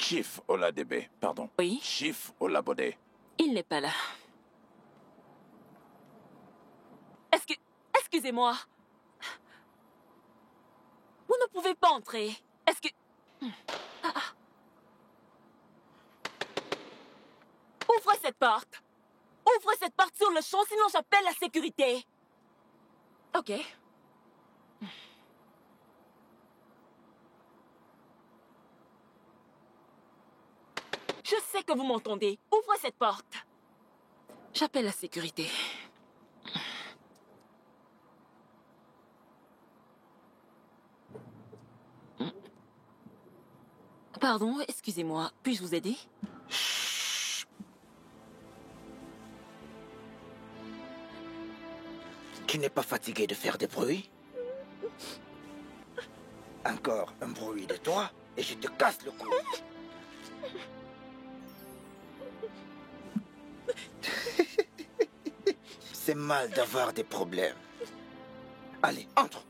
Chief Oladebe, pardon. Oui? Chief Olabode. Il n'est pas là. Excusez-moi. Vous ne pouvez pas entrer. Ouvrez cette porte. Ouvrez cette porte sur le champ, sinon j'appelle la sécurité. Ok. Je sais que vous m'entendez. Ouvrez cette porte. J'appelle la sécurité. Pardon, excusez-moi. Puis-je vous aider? Tu n'es pas fatigué de faire des bruits? Encore un bruit de toi et je te casse le cou. C'est mal d'avoir des problèmes. Allez, entre.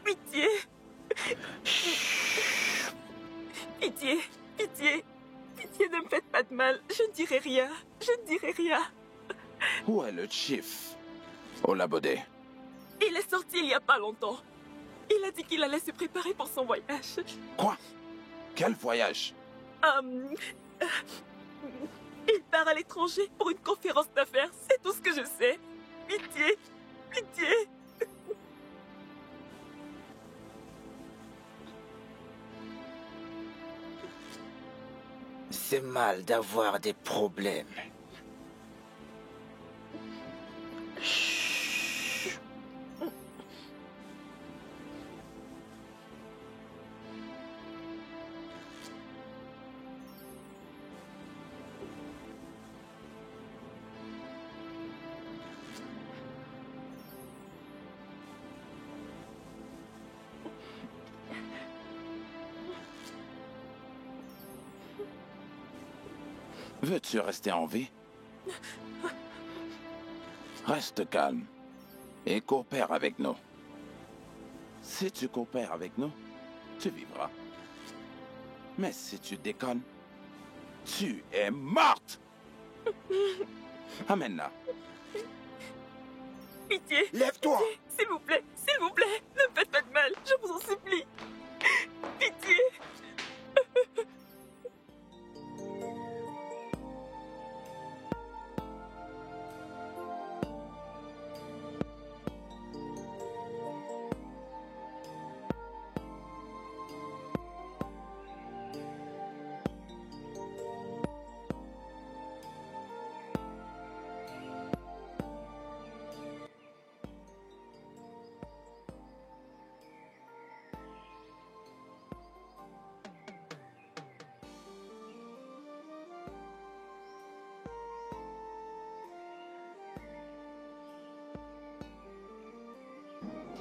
Pitié. Pitié, pitié. Pitié, ne me faites pas de mal. Je ne dirai rien. Je ne dirai rien. Où est le Chief Olabode? Il est sorti il n'y a pas longtemps. Il a dit qu'il allait se préparer pour son voyage. Quoi? Quel voyage? Il part à l'étranger pour une conférence d'affaires. C'est tout ce que je sais. Pitié. Pitié. C'est mal d'avoir des problèmes. Veux-tu rester en vie? Reste calme et coopère avec nous. Si tu coopères avec nous, tu vivras. Mais si tu déconnes, tu es morte! Amène-la. Pitié. Lève-toi! Pitié. S'il vous plaît. S'il vous plaît. Ne me faites pas de mal. Je vous en supplie. Pitié.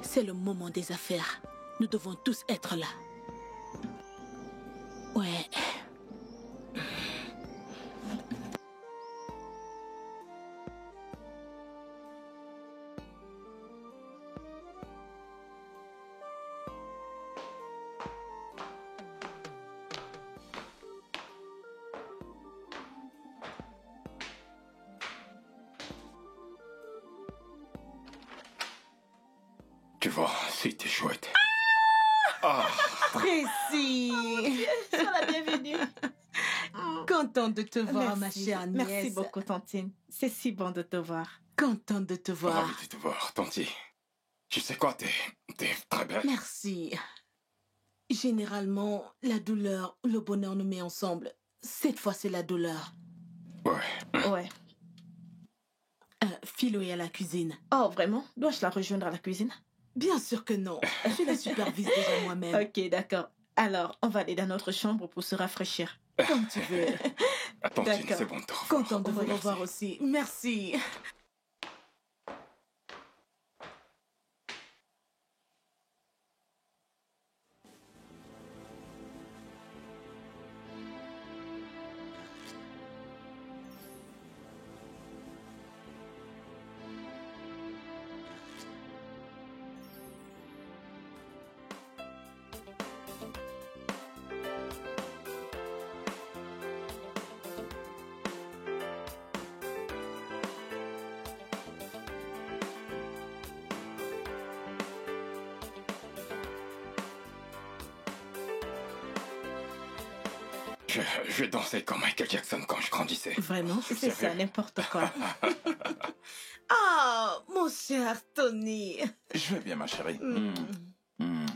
C'est le moment des affaires. Nous devons tous être là. Ouais. Tu vois, c'était chouette. Tracy! Sois la bienvenue. Contente de te voir, ma chère nièce. Merci beaucoup, Tantine. C'est si bon de te voir. Contente de te voir. Ravi de te voir, Tanti. Tu sais quoi, t'es très belle. Merci. Généralement, la douleur ou le bonheur nous met ensemble. Cette fois, c'est la douleur. Ouais. Philo est à la cuisine. Oh, vraiment? Dois-je la rejoindre à la cuisine? Bien sûr que non. Je la supervise déjà moi-même. Ok, d'accord. Alors, on va aller dans notre chambre pour se rafraîchir. Comme tu veux. Tantine, D'accord. c'est bon de te revoir. Contente de vous revoir aussi. Merci. Je dansais comme Michael Jackson quand je grandissais. Vraiment? Je suis C'est ça, sérieux. n'importe quoi. Ah, mon cher Tony. Je vais bien, ma chérie. Mm. Hmm.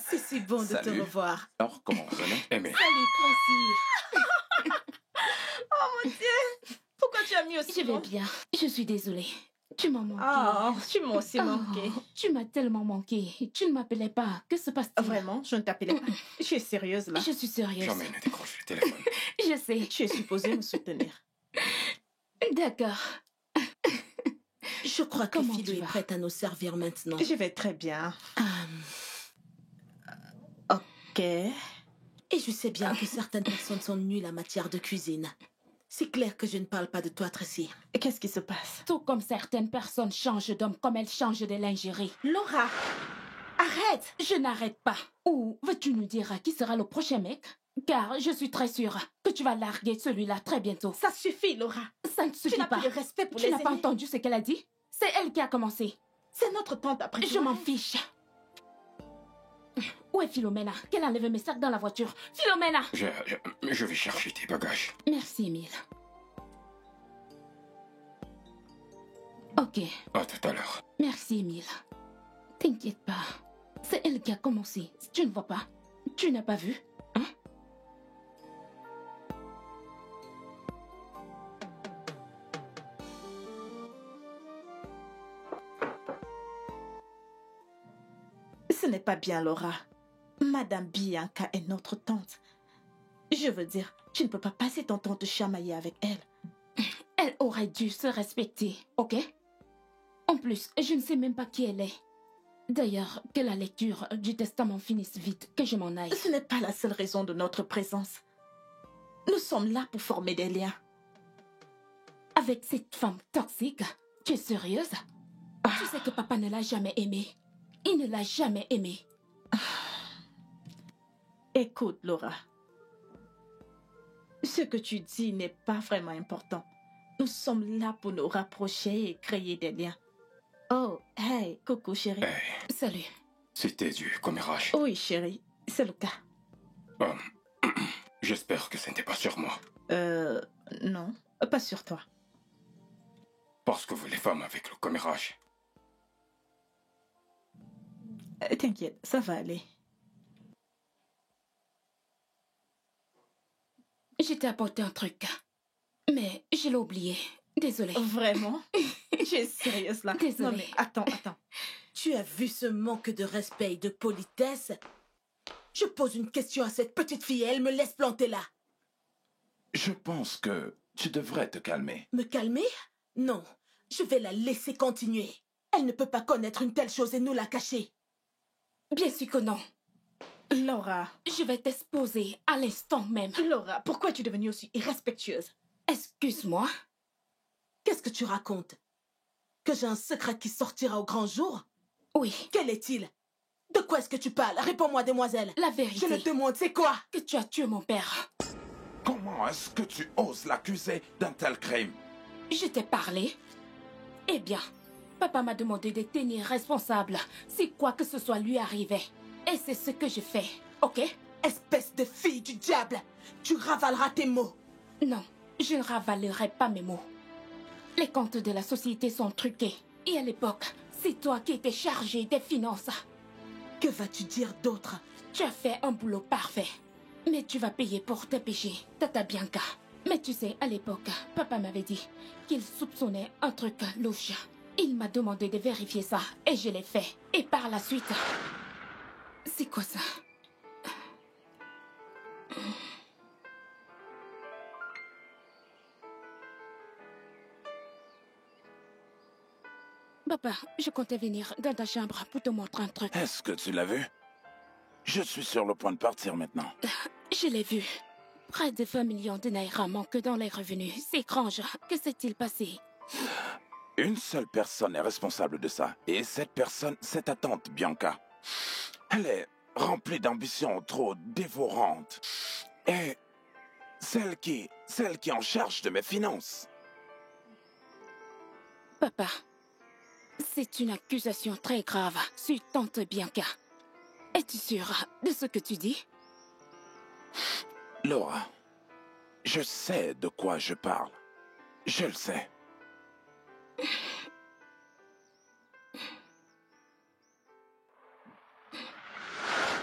C'est si bon de te Salut. revoir. Alors, comment vous allez? Aimé, Salut, Francie. Pourquoi tu as mis aussi Je vais bien. Je suis désolée. Tu m'as manqué. Oh, tu m'as aussi manqué. Oh, tu m'as tellement manqué. Tu ne m'appelais pas. Que se passe-t-il? Vraiment, je ne t'appelais pas. Je suis sérieuse là. Je suis sérieuse. jamais ne décroche le téléphone. Je sais. Tu es supposée me soutenir. D'accord. Je crois que Comment Philo tu est vas? prête à nous servir maintenant. Je vais très bien. Ah, Ok. et je sais bien que certaines personnes sont nulles en matière de cuisine. C'est clair que je ne parle pas de toi, Tracy. Qu'est-ce qui se passe? Tout comme certaines personnes changent d'homme comme elles changent de lingerie. Laura, arrête! Je n'arrête pas. Ou veux-tu nous dire qui sera le prochain mec? Car je suis très sûre que tu vas larguer celui-là très bientôt. Ça suffit, Laura. Ça ne Tu suffit n'as pas. plus de respect pour Tu les n'as pas aînés. entendu ce qu'elle a dit? C'est elle qui a commencé. C'est notre tante après tout. Je m'en fiche. Où est Philomena? Qu'elle enlève mes sacs dans la voiture. Philomena! Je vais chercher tes bagages. Merci, Emile. Ok, À tout à l'heure. merci, Emile. T'inquiète pas. C'est elle qui a commencé. Tu ne vois pas? Tu n'as pas vu? Hein? Ce n'est pas bien, Laura. Madame Bianca est notre tante. Je veux dire, tu ne peux pas passer ton temps te chamailler avec elle. Elle aurait dû se respecter, ok? En plus, je ne sais même pas qui elle est. D'ailleurs, que la lecture du testament finisse vite, que je m'en aille. Ce n'est pas la seule raison de notre présence. Nous sommes là pour former des liens. Avec cette femme toxique, tu es sérieuse? Tu sais que papa ne l'a jamais aimée. Il ne l'a jamais aimée. Écoute, Laura. Ce que tu dis n'est pas vraiment important. Nous sommes là pour nous rapprocher et créer des liens. Oh, hey, coucou chérie. Hey, Salut. c'était du commérage. Oui, chérie, c'est le cas. J'espère que ce n'était pas sur moi. Non, pas sur toi. Parce que vous, les femmes, avec le commérage. T'inquiète, ça va aller. Je t'ai apporté un truc. Mais je l'ai oublié. Désolée. Vraiment? Tu es sérieuse là? Désolée. Non mais attends. Tu as vu ce manque de respect et de politesse? Je pose une question à cette petite fille et elle me laisse planter là. Je pense que tu devrais te calmer. Me calmer? Non, je vais la laisser continuer. Elle ne peut pas connaître une telle chose et nous la cacher. Bien sûr que non. Laura, Je vais t'exposer à l'instant même. Laura, pourquoi es-tu devenue aussi irrespectueuse? Excuse-moi. Qu'est-ce que tu racontes? Que j'ai un secret qui sortira au grand jour? Oui, Quel est-il? De quoi est-ce que tu parles? Réponds-moi, demoiselle. la Je vérité. le demande, c'est quoi? Que tu as tué mon père. Comment est-ce que tu oses l'accuser d'un tel crime? Je t'ai parlé. Eh bien, papa m'a demandé de tenir responsable si quoi que ce soit lui arrivait. Et c'est ce que je fais, ok? Espèce de fille du diable! Tu ravaleras tes mots. Non, je ne ravalerai pas mes mots. Les comptes de la société sont truqués. Et à l'époque, c'est toi qui étais chargé des finances. Que vas-tu dire d'autre? Tu as fait un boulot parfait. Mais tu vas payer pour tes péchés, Tata Bianca. Mais tu sais, à l'époque, papa m'avait dit qu'il soupçonnait un truc louche. Il m'a demandé de vérifier ça et je l'ai fait. Et par la suite... C'est quoi ça? Papa, je comptais venir dans ta chambre pour te montrer un truc. Est-ce que tu l'as vu? Je suis sur le point de partir maintenant. Je l'ai vu. Près de 20 millions de naira manquent dans les revenus. C'est étrange. Que s'est-il passé? Une seule personne est responsable de ça. Et cette personne, c'est ta tante, Bianca. Elle est remplie d'ambitions trop dévorantes. Et celle qui est en charge de mes finances. Papa, c'est une accusation très grave sur tante Bianca. Es-tu sûr de ce que tu dis? Laura, je sais de quoi je parle. Je le sais.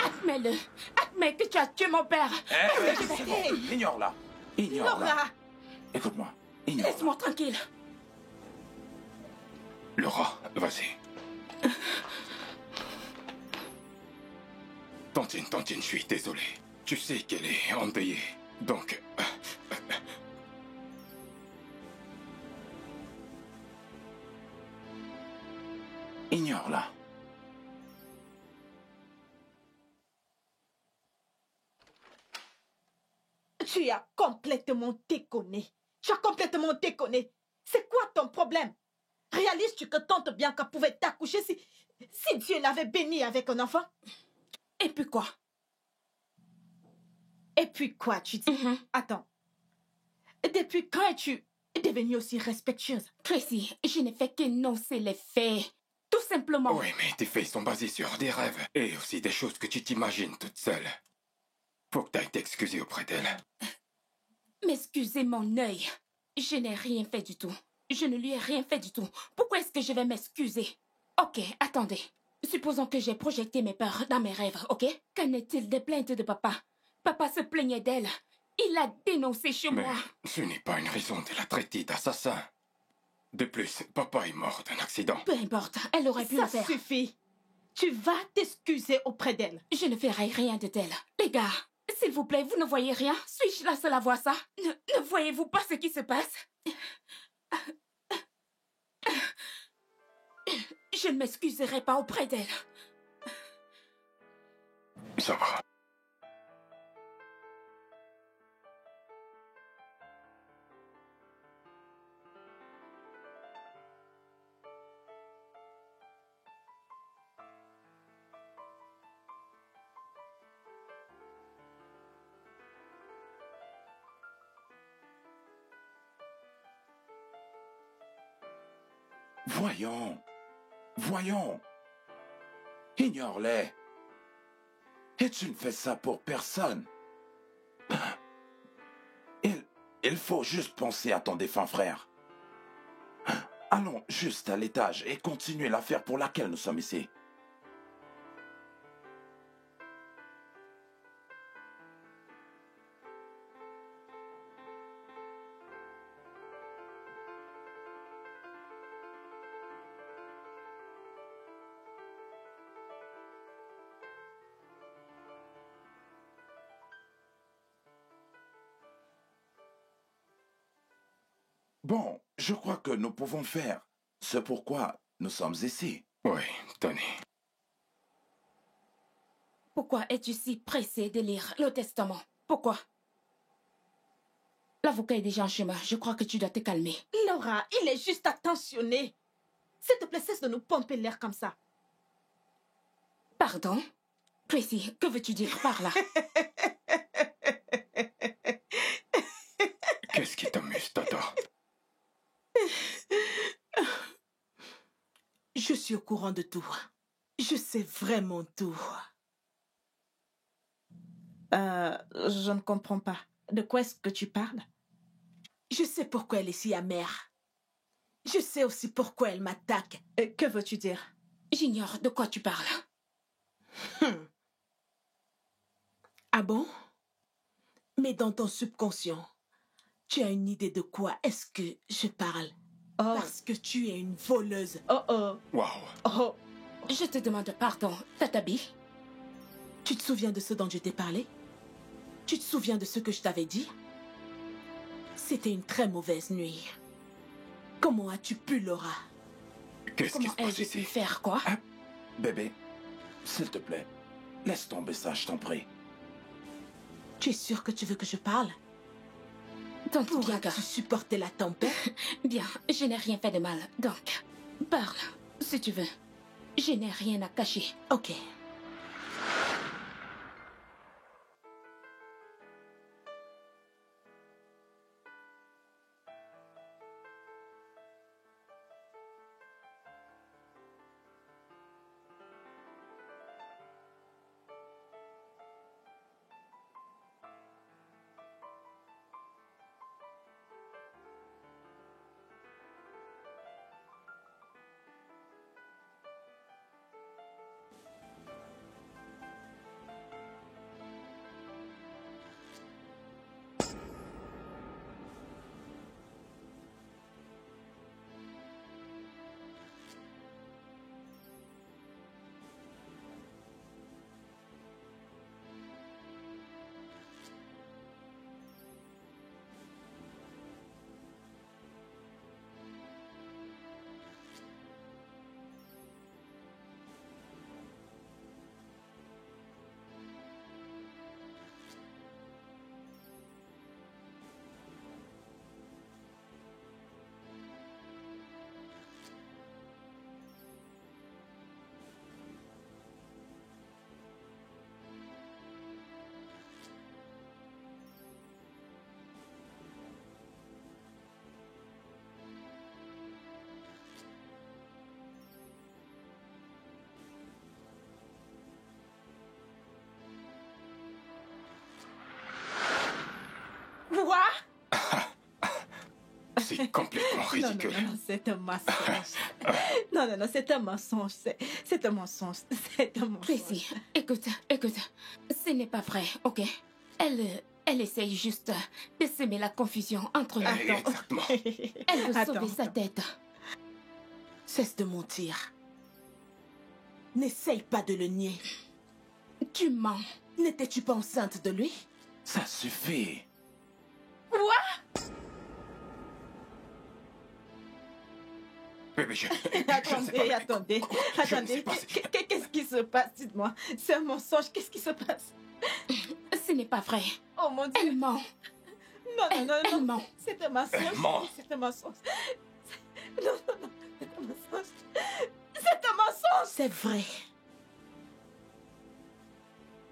Admets-le. Admets que tu as tué mon père. C'est bon. Ignore-la. Ignore-la. Laura! Écoute-moi. Ignore-la. Laisse-moi tranquille. Laura, vas-y. Tantine, je suis désolé. Tu sais qu'elle est endeuillée. Donc... Ignore-la. Tu as complètement déconné. Tu as complètement déconné. C'est quoi ton problème? Réalises-tu que tante Bianca pouvait t'accoucher si Dieu l'avait bénie avec un enfant? Et puis quoi? Et puis quoi, tu dis? Attends. Depuis quand es-tu devenue aussi respectueuse? Tracy, je n'ai fait qu'énoncer les faits. Tout simplement. Oui, mais tes faits sont basés sur des rêves. Et aussi des choses que tu t'imagines toute seule. Faut que t'ailles t'excuser auprès d'elle. M'excusez mon œil. Je n'ai rien fait du tout. Je ne lui ai rien fait du tout. Pourquoi est-ce que je vais m'excuser? Ok, attendez. Supposons que j'ai projeté mes peurs dans mes rêves, ok? Qu'en est-il des plaintes de papa? Papa se plaignait d'elle. Il a dénoncé chez Mais moi. ce n'est pas une raison de la traiter d'assassin. De plus, papa est mort d'un accident. Peu importe, elle aurait pu le Ça faire. suffit. Tu vas t'excuser auprès d'elle. Je ne ferai rien de tel. Les gars, s'il vous plaît, vous ne voyez rien? Suis-je la seule à voir ça? Ne voyez-vous pas ce qui se passe? Je ne m'excuserai pas auprès d'elle. Ça va. Voyons. Voyons. Ignore-les. Et tu ne fais ça pour personne. Il faut juste penser à ton défunt frère. Allons juste à l'étage et continuer l'affaire pour laquelle nous sommes ici. Bon, je crois que nous pouvons faire ce pourquoi nous sommes ici. Oui, Tony. Pourquoi es-tu si pressé de lire le testament? Pourquoi? L'avocat est déjà en chemin. Je crois que tu dois te calmer. Laura, il est juste attentionné. S'il te plaît, cesse de nous pomper l'air comme ça. Pardon? Tracy, que veux-tu dire par là? Qu'est-ce qui t'amuse, Tata? Je suis au courant de tout. Je sais vraiment tout. Je ne comprends pas. De quoi est-ce que tu parles? Je sais pourquoi elle est si amère. Je sais aussi pourquoi elle m'attaque. Que veux-tu dire? J'ignore de quoi tu parles. Ah bon? Mais dans ton subconscient, tu as une idée de quoi est-ce que je parle? Oh. Parce que tu es une voleuse. Oh oh. Waouh. Oh. Je te demande pardon, Tatabi. Tu te souviens de ce dont je t'ai parlé? Tu te souviens de ce que je t'avais dit? C'était une très mauvaise nuit. Comment as-tu pu, Laura? Qu'est-ce qui Comment se passe ai-je pu ici? faire quoi? Ah, bébé, s'il te plaît, laisse tomber ça, je t'en prie. Tu es sûre que tu veux que je parle? Tante Bianca. Pourras-tu supporter la tempête? Bien, je n'ai rien fait de mal. Donc, parle, si tu veux. Je n'ai rien à cacher. Ok. C'est complètement ridicule. Non, c'est un mensonge. Non, c'est un mensonge. C'est un mensonge. C'est un mensonge. Tracy, écoute. Ce n'est pas vrai, ok? Elle essaye juste de semer la confusion entre nous. Exactement. Elle veut sauver sa tête. Cesse de mentir. N'essaye pas de le nier. Tu mens. N'étais-tu pas enceinte de lui? Ça suffit. Bébé, je Attendez. Qu'est-ce qui se passe? Dites-moi. C'est un mensonge. Qu'est-ce qui se passe? Ce n'est pas vrai. Oh mon Dieu. Elle ment. Non. Elle ment. C'est un mensonge. Elle ment. C'est un mensonge. Non. C'est un mensonge. C'est un mensonge. C'est vrai.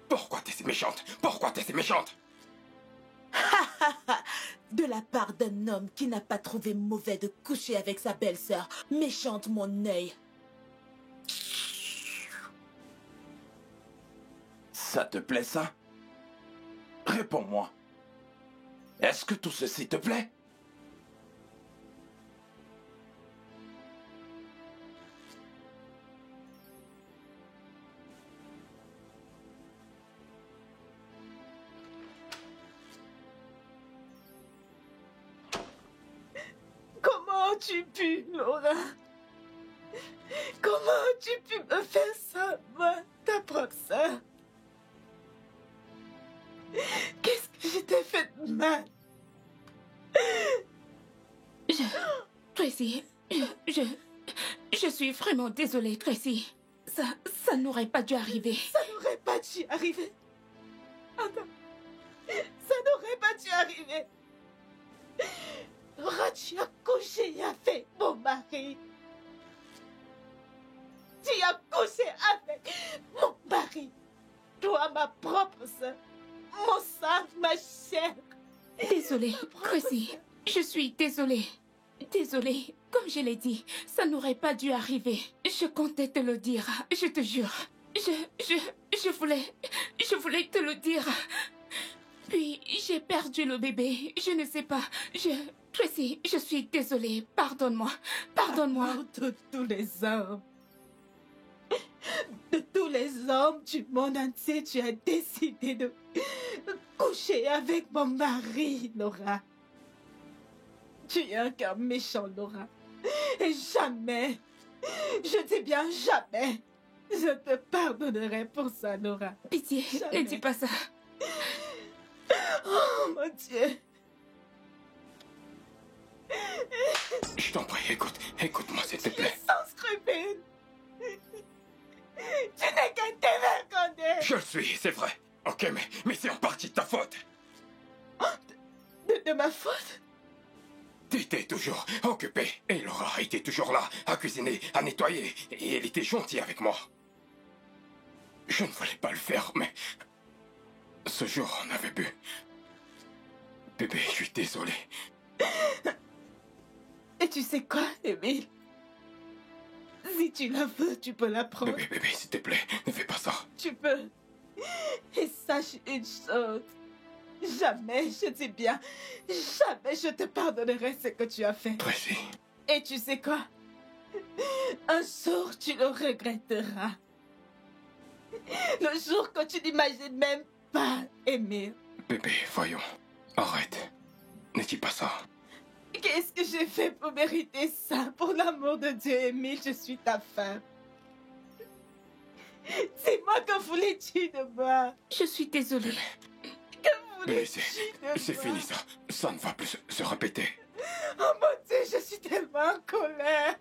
Pourquoi t'es si méchante? Pourquoi t'es si méchante? De la part d'un homme qui n'a pas trouvé mauvais de coucher avec sa belle-sœur. Méchante, mon œil. Ça te plaît, ça? Réponds-moi. Est-ce que tout ceci te plaît? Comment as-tu pu, Laura? Comment as-tu pu me faire ça, moi, ta propre sœur? Qu'est-ce que je t'ai fait de mal? Tracy, je suis vraiment désolée, Tracy. Ça n'aurait pas dû arriver. Ça n'aurait pas dû arriver. Attends. Ça n'aurait pas dû arriver. Laura, tu as couché avec mon mari. Tu as couché avec mon mari. Toi, ma propre sœur. Mon sang, ma chair. Désolée, Tracy. Je suis désolée. Désolée. Comme je l'ai dit, ça n'aurait pas dû arriver. Je comptais te le dire. Je te jure. Je voulais te le dire. Puis, j'ai perdu le bébé. Je ne sais pas. Tracy, je suis désolée. Pardonne-moi. Pardonne-moi. De tous les hommes. De tous les hommes du monde entier, tu as décidé de coucher avec mon mari, Laura. Tu es un cœur méchant, Laura. Et jamais, je dis bien jamais, je te pardonnerai pour ça, Laura. Pitié, Jamais. ne dis pas ça. Oh, mon Dieu. Je t'en prie, écoute-moi s'il te plaît. Sans scrupule. Tu n'es qu'un dévergondé. Je le suis, c'est vrai. Ok, mais c'est en partie de ta faute. De ma faute? T'étais toujours occupé. Et Laura était toujours là, à cuisiner, à nettoyer. Et elle était gentille avec moi. Je ne voulais pas le faire, mais... Ce jour, on avait bu. Bébé, je suis désolé. Et tu sais quoi, Émile? Si tu la veux, tu peux la prendre. Bébé, s'il te plaît, ne fais pas ça. Tu peux. Et sache une chose. Jamais, je dis bien, jamais je te pardonnerai ce que tu as fait. Tracy. Et tu sais quoi? Un jour, tu le regretteras. Le jour que tu n'imagines même pas aimer. Bébé, voyons. Arrête. Ne dis pas ça. Qu'est-ce que j'ai fait pour mériter ça? Pour l'amour de Dieu, Émile, je suis ta femme. Dis-moi, que voulais-tu de moi? Je suis désolée. Que Bébé, voulais-tu de moi? c'est fini ça. Ça ne va plus se répéter. Oh mon Dieu, je suis tellement en colère.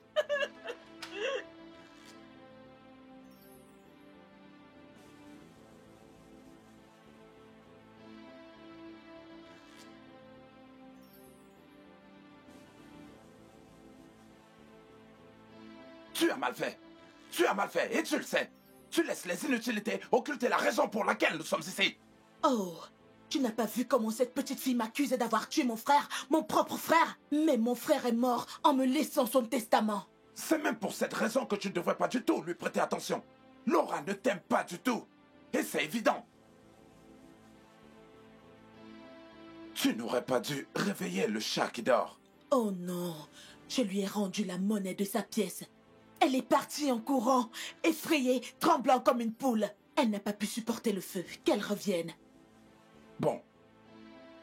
Tu as mal fait. Tu as mal fait et tu le sais. Tu laisses les inutilités occulter la raison pour laquelle nous sommes ici. Oh, tu n'as pas vu comment cette petite fille m'accusait d'avoir tué mon frère, mon propre frère? Mais mon frère est mort en me laissant son testament. C'est même pour cette raison que tu ne devrais pas du tout lui prêter attention. Laura ne t'aime pas du tout. Et c'est évident. Tu n'aurais pas dû réveiller le chat qui dort. Oh non, je lui ai rendu la monnaie de sa pièce. Elle est partie en courant, effrayée, tremblant comme une poule. Elle n'a pas pu supporter le feu. Qu'elle revienne. Bon.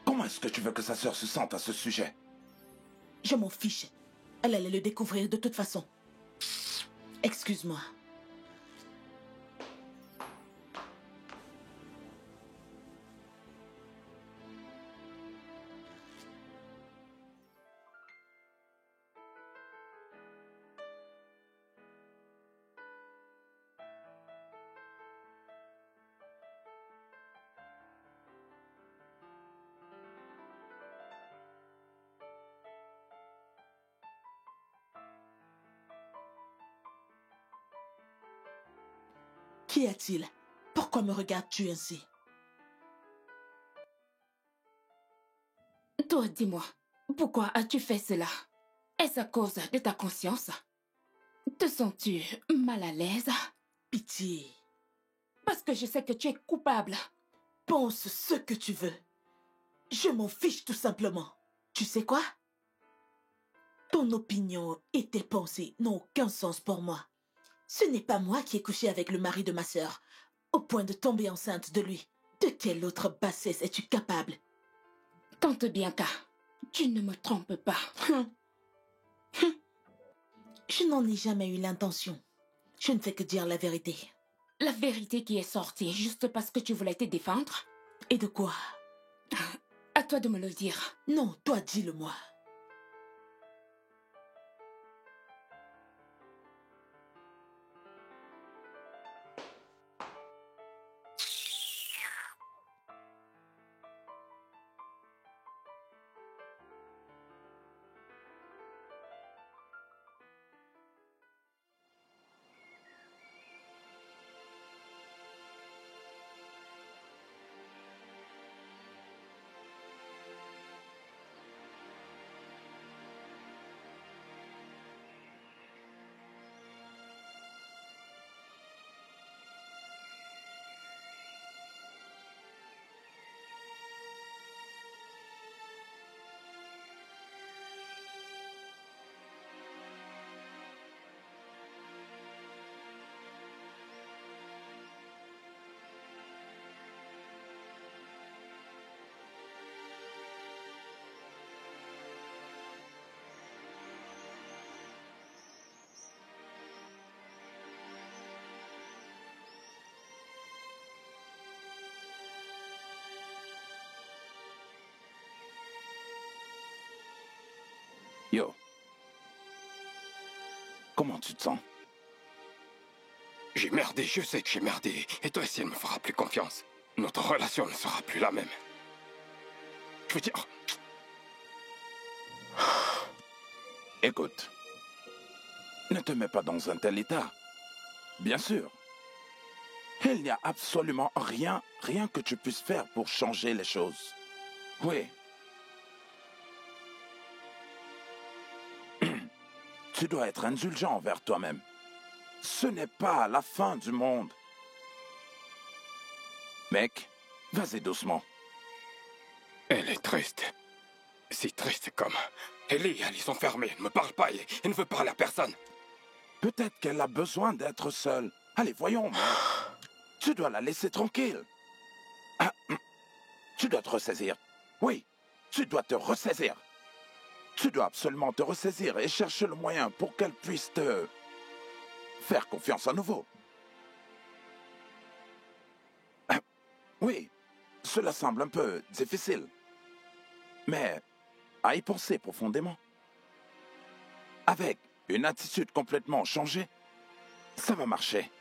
Comment est-ce que tu veux que sa sœur se sente à ce sujet? Je m'en fiche. Elle allait le découvrir de toute façon. Excuse-moi. Qu'y a-t-il? Pourquoi me regardes-tu ainsi? Toi, dis-moi, pourquoi as-tu fait cela? Est-ce à cause de ta conscience? Te sens-tu mal à l'aise? Pitié. Parce que je sais que tu es coupable. Pense ce que tu veux. Je m'en fiche tout simplement. Tu sais quoi? Ton opinion et tes pensées n'ont aucun sens pour moi. Ce n'est pas moi qui ai couché avec le mari de ma sœur, au point de tomber enceinte de lui. De quelle autre bassesse es-tu capable? Tante Bianca, tu ne me trompes pas. Je n'en ai jamais eu l'intention. Je ne fais que dire la vérité. La vérité qui est sortie juste parce que tu voulais te défendre? Et de quoi? À toi de me le dire. Non, toi dis-le-moi. Yo. Comment tu te sens? J'ai merdé, je sais que j'ai merdé. Et toi aussi, elle me fera plus confiance. Notre relation ne sera plus la même. Je veux dire... Écoute. Ne te mets pas dans un tel état. Bien sûr. Il n'y a absolument rien que tu puisses faire pour changer les choses. Oui. Tu dois être indulgent envers toi-même. Ce n'est pas la fin du monde. Mec, vas-y doucement. Elle est triste. Si triste comme... Ellie, elle est enfermée, elle ne me parle pas et elle ne veut parler à personne. Peut-être qu'elle a besoin d'être seule. Allez, voyons, mec. Tu dois la laisser tranquille. Ah, tu dois te ressaisir. Oui, tu dois te ressaisir. Tu dois absolument te ressaisir et chercher le moyen pour qu'elle puisse te faire confiance à nouveau. Ah, oui, cela semble un peu difficile. Mais à y penser profondément. Avec une attitude complètement changée, ça va marcher.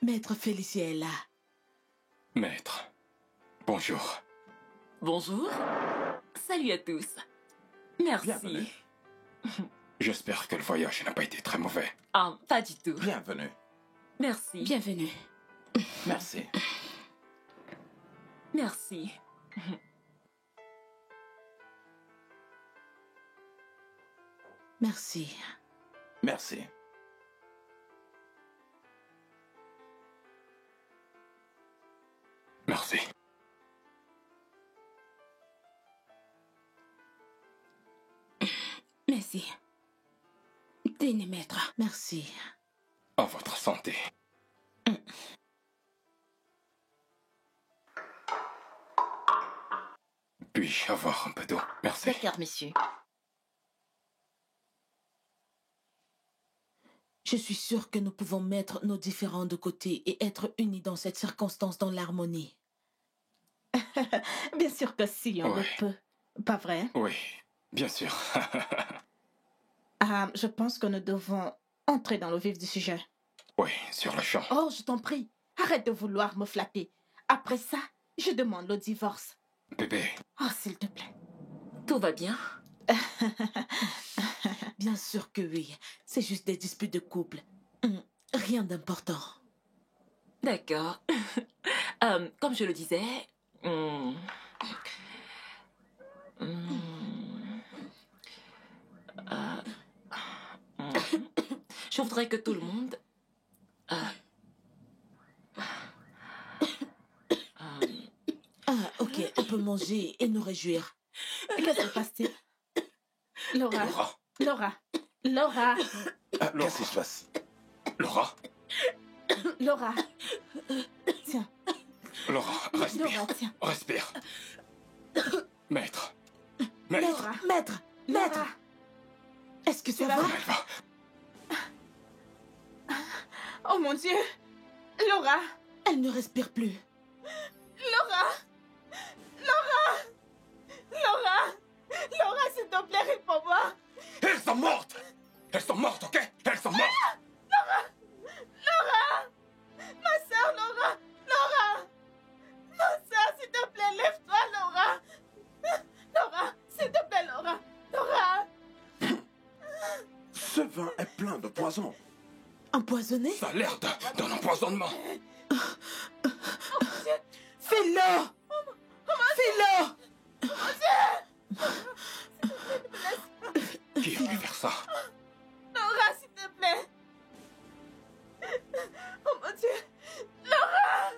Maître Félicien est là. Maître, bonjour. Bonjour. Salut à tous. Merci. Bienvenue. J'espère que le voyage n'a pas été très mauvais. Ah, pas du tout. Bienvenue. Merci. Bienvenue. Merci. Merci. Merci. Merci. Merci. Merci. Tenez, maître. Merci. À votre santé. Puis-je avoir un peu d'eau? Merci. D'accord, monsieur. Je suis sûre que nous pouvons mettre nos différends de côté et être unis dans cette circonstance dans l'harmonie. Bien sûr que si, on Ouais. le peut. Pas vrai? Oui, bien sûr. Ah, je pense que nous devons entrer dans le vif du sujet. Oui, sur le champ. Oh, je t'en prie, arrête de vouloir me flatter. Après ça, je demande le divorce. Bébé, Oh, s'il te plaît. Tout va bien? Bien sûr que oui. C'est juste des disputes de couple. Rien d'important. D'accord. Comme je le disais... je voudrais que tout le monde... Ah, ok, on peut manger et nous réjouir. Qu'est-ce qui se passe-t-il? Laura, Laura, Laura, Laura, Qu'est-ce qui se passe? Laura, Laura. Tiens, Laura, respire, Laura, tiens. respire. Maître, maître, Laura, Maître, maître, Laura. est-ce que ça vas va? elle va. Oh mon Dieu. Laura, Elle ne respire plus. Laura, Laura, Laura, Laura, s'il te plaît, réponds-moi. Elles sont mortes. Elles sont mortes, ok? Elles sont mortes. Laura, ma soeur, Laura, Laura, ma soeur, s'il te plaît, lève-toi, Laura. Laura, s'il te plaît, Laura, Laura. Ce vin est plein de poison. Empoisonné? Ça a l'air d'un empoisonnement. Fais-le! Fais-le! Qui a pu faire ça? Laura, s'il te plaît. Oh mon Dieu, Laura.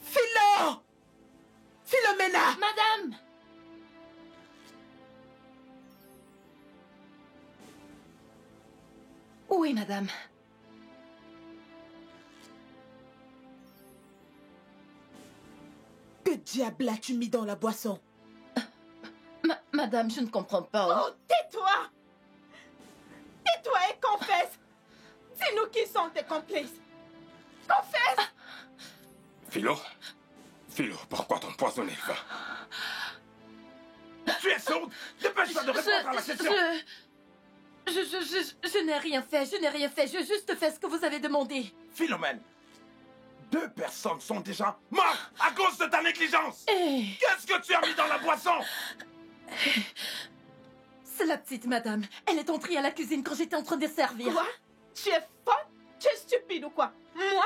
Philo! Philomena! Madame! Oui, madame. Que diable as-tu mis dans la boisson? Madame, je ne comprends pas. Oh, tais-toi. Tais-toi et confesse. C'est nous qui sommes tes complices. Confesse. Philo? Philo, pourquoi t'empoisonner le vin? Tu es sourde? Dépêche-toi de répondre à la question. Je n'ai rien fait, je n'ai rien fait. J'ai juste fait ce que vous avez demandé. Philomène, 2 personnes sont déjà mortes à cause de ta négligence. Qu'est-ce que tu as mis dans la boisson? C'est la petite madame. Elle est entrée à la cuisine quand j'étais en train de servir. Quoi? Tu es folle? Tu es stupide ou quoi? Moi?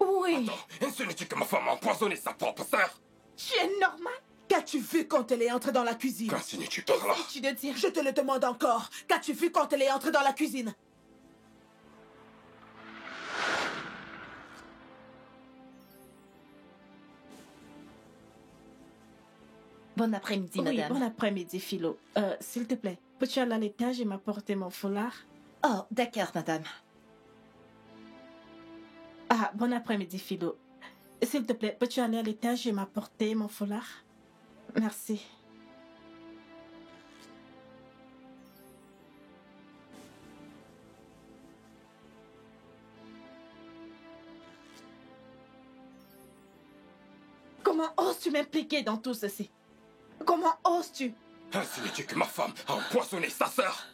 Oui. Attends, insinues-tu que ma femme a empoisonné sa propre sœur? Tu es normal? Qu'as-tu vu quand elle est entrée dans la cuisine? Qu'insinues-tu par là? Tu de dire? Je te le demande encore. Qu'as-tu vu quand elle est entrée dans la cuisine? Bon après-midi, Oui, madame. bon après-midi, Philo. S'il te plaît, peux-tu aller à l'étage et m'apporter mon foulard? Oh, d'accord, madame. Ah, bon après-midi, Philo. S'il te plaît, peux-tu aller à l'étage et m'apporter mon foulard? Merci. Comment oses-tu m'impliquer dans tout ceci? Comment oses-tu? Insinues-tu que ma femme a empoisonné sa sœur?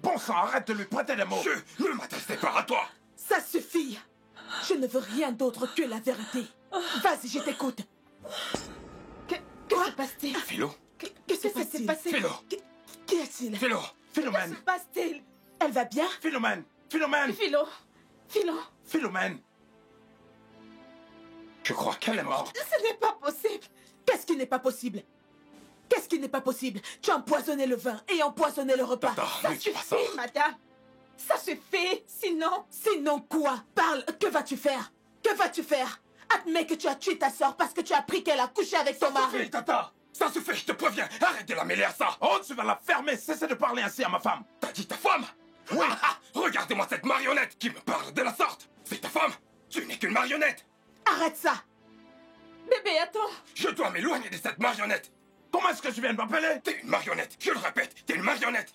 Bon sang, arrête de lui prêter des mots. Je ne m'adressais pas à toi. Ça suffit. Je ne veux rien d'autre que la vérité. Vas-y, je t'écoute. Que se passe-t-il? Philo, Que se s'est passe-t-il? passé? Philo, Qu'y a-t-il? Philo. Que Philomène, se passe-t-il? Elle va bien? Philomène, Philomène, Philo, Philo, Philomène. Je crois qu'elle est morte. ce n'est pas possible. Qu'est-ce qui n'est pas possible? Qu'est-ce qui n'est pas possible? Tu as empoisonné le vin et empoisonné le repas. Tata, Ça ne dis pas ça. suffit, madame. Ça suffit, sinon... Sinon quoi? Parle, que vas-tu faire? Que vas-tu faire? Admets que tu as tué ta sœur parce que tu as appris qu'elle a couché avec ton Ça mari. suffit, Tata. Ça suffit, je te préviens. Arrête de la mêler à ça. Oh, tu vas la fermer. Cessez de parler ainsi à ma femme. T'as dit ta femme? Oui. Regardez-moi cette marionnette qui me parle de la sorte. C'est ta femme? Tu n'es qu'une marionnette. Arrête ça! Bébé, attends. Je dois m'éloigner de cette marionnette. Comment est-ce que je viens de m'appeler? T'es une marionnette. Je le répète, t'es une marionnette.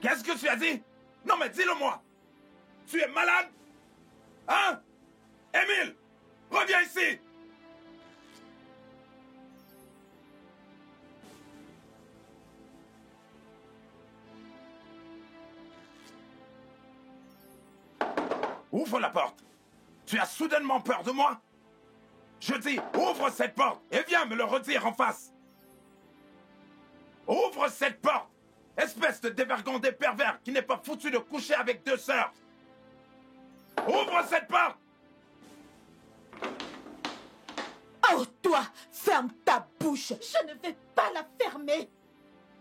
Qu'est-ce que tu as dit? Non, mais dis-le-moi. Tu es malade? Hein? Émile, reviens ici. Ouvre la porte. Tu as soudainement peur de moi? Je dis, ouvre cette porte et viens me le redire en face. Ouvre cette porte, espèce de dévergondé pervers qui n'est pas foutu de coucher avec deux sœurs. Ouvre cette porte. Oh, toi, ferme ta bouche. Je ne vais pas la fermer.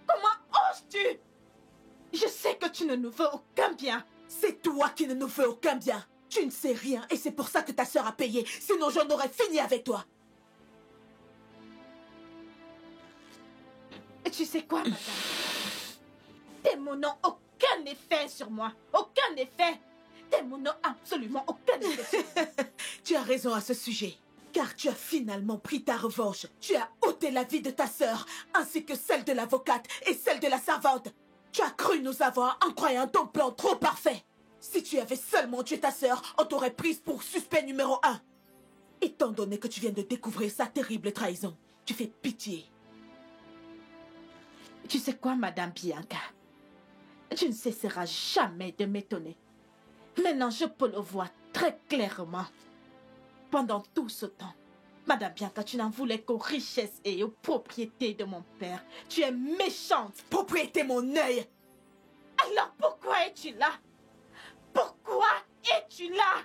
Comment oses-tu? Je sais que tu ne nous veux aucun bien. C'est toi qui ne nous fais aucun bien. Tu ne sais rien et c'est pour ça que ta sœur a payé. Sinon, j'en aurais fini avec toi. Et tu sais quoi, madame? Tes mots n'ont aucun effet sur moi. Aucun effet. Tes mots n'ont absolument aucun effet sur moi. Tu as raison à ce sujet. Car tu as finalement pris ta revanche. Tu as ôté la vie de ta sœur, ainsi que celle de l'avocate et celle de la servante. Tu as cru nous avoir en croyant ton plan trop parfait. Si tu avais seulement tué ta sœur, on t'aurait prise pour suspect numéro 1. Étant donné que tu viens de découvrir sa terrible trahison, tu fais pitié. Tu sais quoi, madame Bianca? Tu ne cesseras jamais de m'étonner. Maintenant, je peux le voir très clairement. Pendant tout ce temps, madame Bianca, tu n'en voulais qu'aux richesses et aux propriétés de mon père. Tu es méchante. Propriété mon œil. Alors pourquoi es-tu là? Pourquoi es-tu là?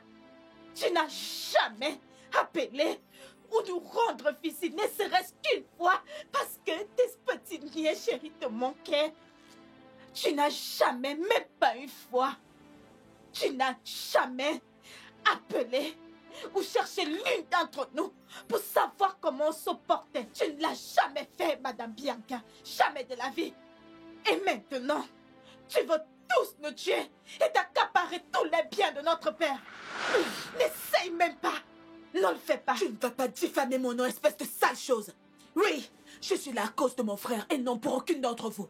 Tu n'as jamais appelé ou nous rendre visite, ne serait-ce qu'une fois, parce que tes petits niais chéris te manquaient. Tu n'as jamais, même pas une fois, tu n'as jamais appelé ou cherché l'une d'entre nous pour savoir comment on se portait. Tu ne l'as jamais fait, madame Bianca. Jamais de la vie. Et maintenant, tu veux tous nous tuer et t'accaparer tous les biens de notre père. N'essaye même pas. Ne le fais pas. Tu ne vas pas diffamer mon nom, espèce de sale chose. Oui, je suis là à cause de mon frère et non pour aucune d'entre vous.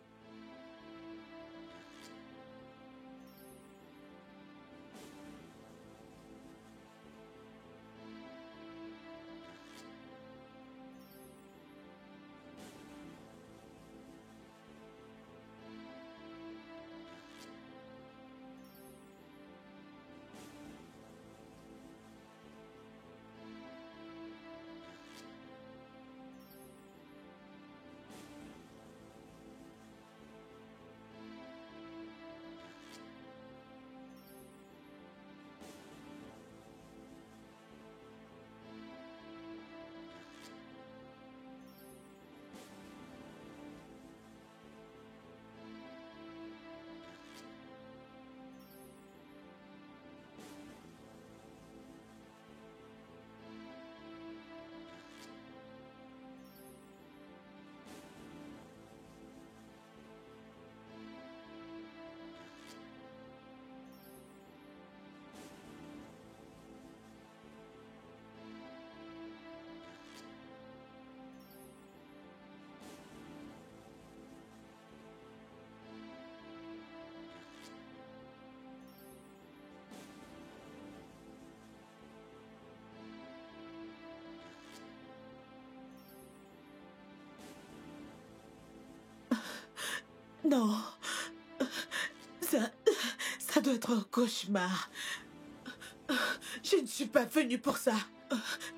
Non. Ça doit être un cauchemar. Je ne suis pas venue pour ça.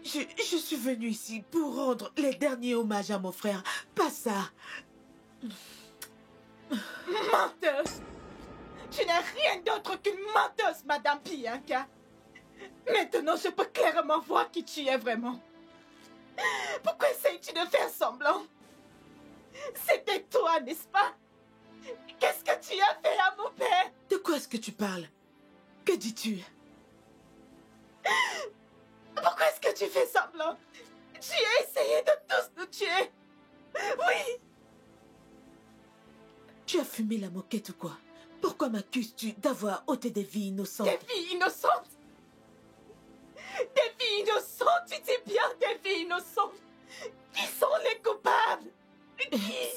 Je suis venue ici pour rendre les derniers hommages à mon frère. Pas ça. Menteuse! Tu n'es rien d'autre qu'une menteuse, Madame Bianca. Maintenant, je peux clairement voir qui tu es vraiment. Pourquoi essayes-tu de faire semblant? C'était toi, n'est-ce pas? Qu'est-ce que tu as fait à mon père? De quoi est-ce que tu parles? Que dis-tu? Pourquoi est-ce que tu fais semblant? Tu as essayé de tous nous tuer. Oui. Tu as fumé la moquette ou quoi? Pourquoi m'accuses-tu d'avoir ôté des vies innocentes? Des vies innocentes? Des vies innocentes? Tu dis bien des vies innocentes? Qui sont les coupables?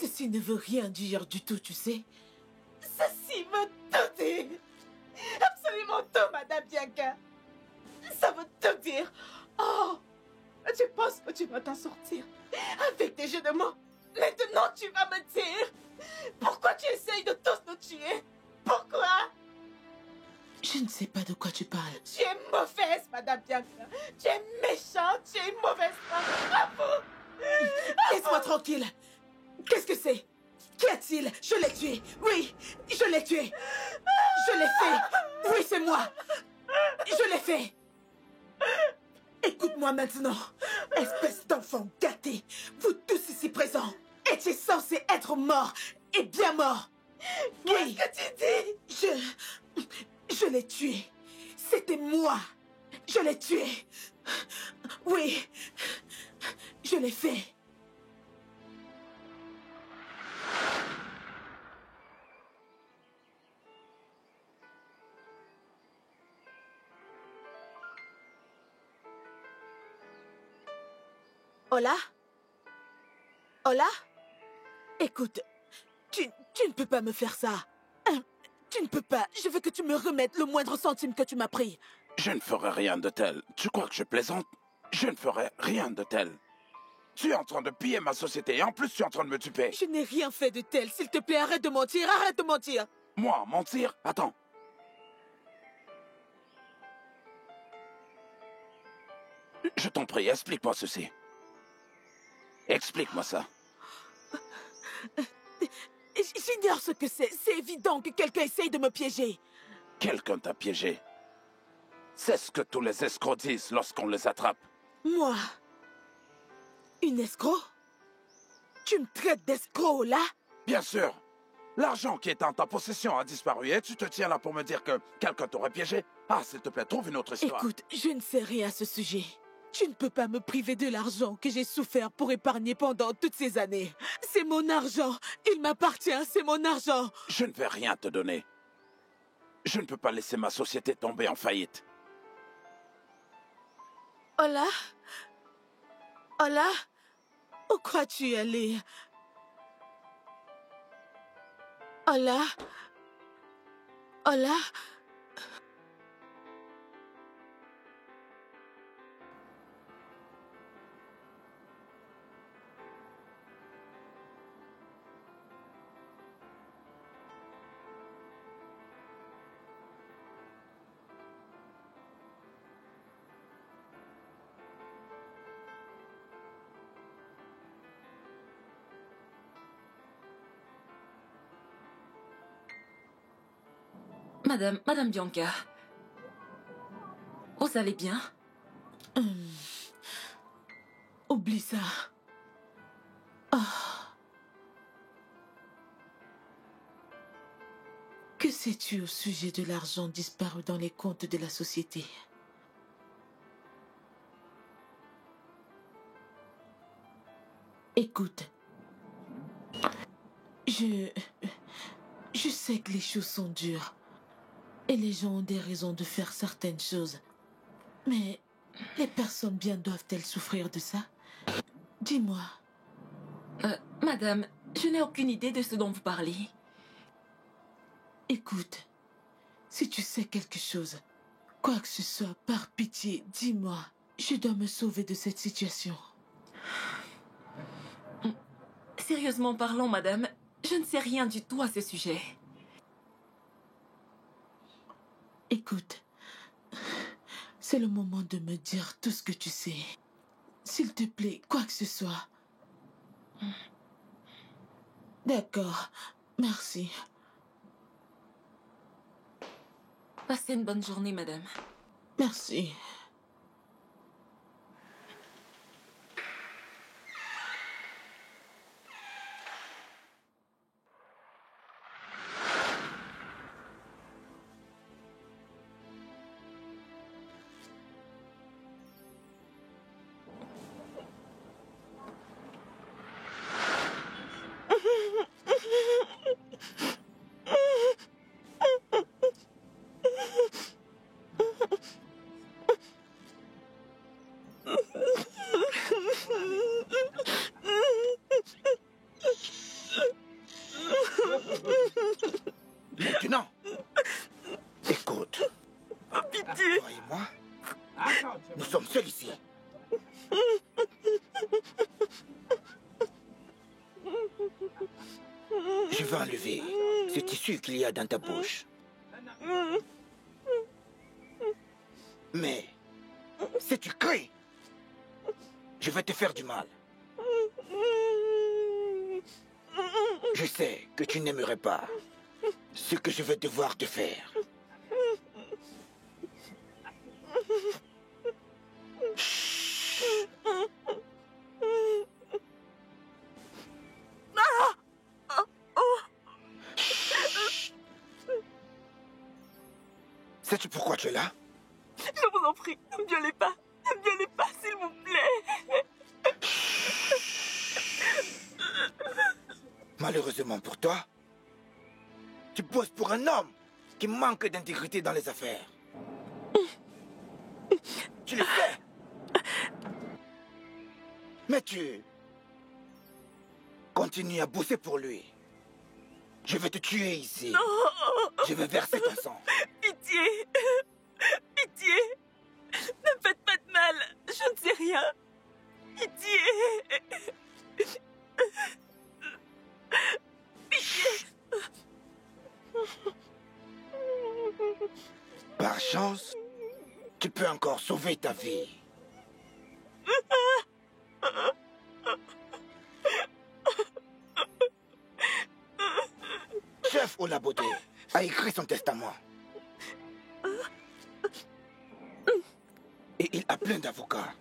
Ceci ne veut rien dire du tout, tu sais. Ceci veut tout dire. Absolument tout, Madame Bianca. Ça veut tout dire. Oh, tu penses que tu vas t'en sortir avec des jeux de mots? Maintenant, tu vas me dire pourquoi tu essayes de tous nous tuer? Pourquoi? Je ne sais pas de quoi tu parles. Tu es mauvaise, Madame Bianca. Tu es méchante, tu es une mauvaise femme. À vous. Laisse-moi tranquille. Qu'est-ce que c'est? Qu'y a-t-il? Je l'ai tué. Oui, je l'ai tué. Je l'ai fait. Oui, c'est moi. Je l'ai fait. Écoute-moi maintenant. Espèce d'enfant gâté. Vous tous ici présents étiez censés être morts. Et bien morts. Oui. Qu'est-ce que tu dis? Je l'ai tué. C'était moi. Je l'ai tué. Oui. Je l'ai fait. Hola? Hola? Écoute, tu ne peux pas me faire ça. Tu ne peux pas. Je veux que tu me remettes le moindre centime que tu m'as pris. Je ne ferai rien de tel. Tu crois que je plaisante? Je ne ferai rien de tel. Tu es en train de piller ma société et en plus tu es en train de me tuer. Je n'ai rien fait de tel. S'il te plaît, arrête de mentir. Arrête de mentir. Moi, mentir? Attends. Je t'en prie, explique-moi ceci. Explique-moi ça. J'ignore ce que c'est. C'est évident que quelqu'un essaye de me piéger. Quelqu'un t'a piégé. C'est ce que tous les escrocs disent lorsqu'on les attrape. Moi? Une escroc? Tu me traites d'escroc, là? Bien sûr. L'argent qui était en ta possession a disparu et tu te tiens là pour me dire que quelqu'un t'aurait piégé? Ah, s'il te plaît, trouve une autre histoire. Écoute, je ne sais rien à ce sujet. Tu ne peux pas me priver de l'argent que j'ai souffert pour épargner pendant toutes ces années. C'est mon argent. Il m'appartient, c'est mon argent. Je ne vais rien te donner. Je ne peux pas laisser ma société tomber en faillite. Hola? Hola? Où crois-tu aller? Hola? Hola? Madame Bianca. Vous allez bien? Oublie ça. Oh. Que sais-tu au sujet de l'argent disparu dans les comptes de la société? Écoute. Je sais que les choses sont dures. Et les gens ont des raisons de faire certaines choses. Mais les personnes bien doivent-elles souffrir de ça? Dis-moi. Madame, je n'ai aucune idée de ce dont vous parlez. Écoute, si tu sais quelque chose, quoi que ce soit, par pitié, dis-moi. Je dois me sauver de cette situation. Sérieusement parlant, madame, Je ne sais rien du tout à ce sujet. Écoute, c'est le moment de me dire tout ce que tu sais. S'il te plaît, quoi que ce soit. D'accord, merci. Passez une bonne journée, madame. Merci. Maintenant, écoute. Pitié! Toi et moi, nous sommes seuls ici. Je vais enlever ce tissu qu'il y a dans ta bouche. Mais, si tu cries, je vais te faire du mal. Je sais que tu n'aimerais pas ce que je vais devoir te faire. Sais-tu pourquoi tu es là? Je vous en prie, ne me violez pas. Ne me violez pas, s'il vous plaît. Malheureusement pour toi, tu poses pour un homme qui manque d'intégrité dans les affaires. Tu le fais. Mais tu continues à bosser pour lui. Je vais te tuer ici. Non. Je vais verser ton sang. Pitié. Pitié. Ne me faites pas de mal. Je ne sais rien. Pitié. Pitié. Par chance, tu peux encore sauver ta vie. Chef Olaboté a écrit son testament. Et il a plein d'avocats.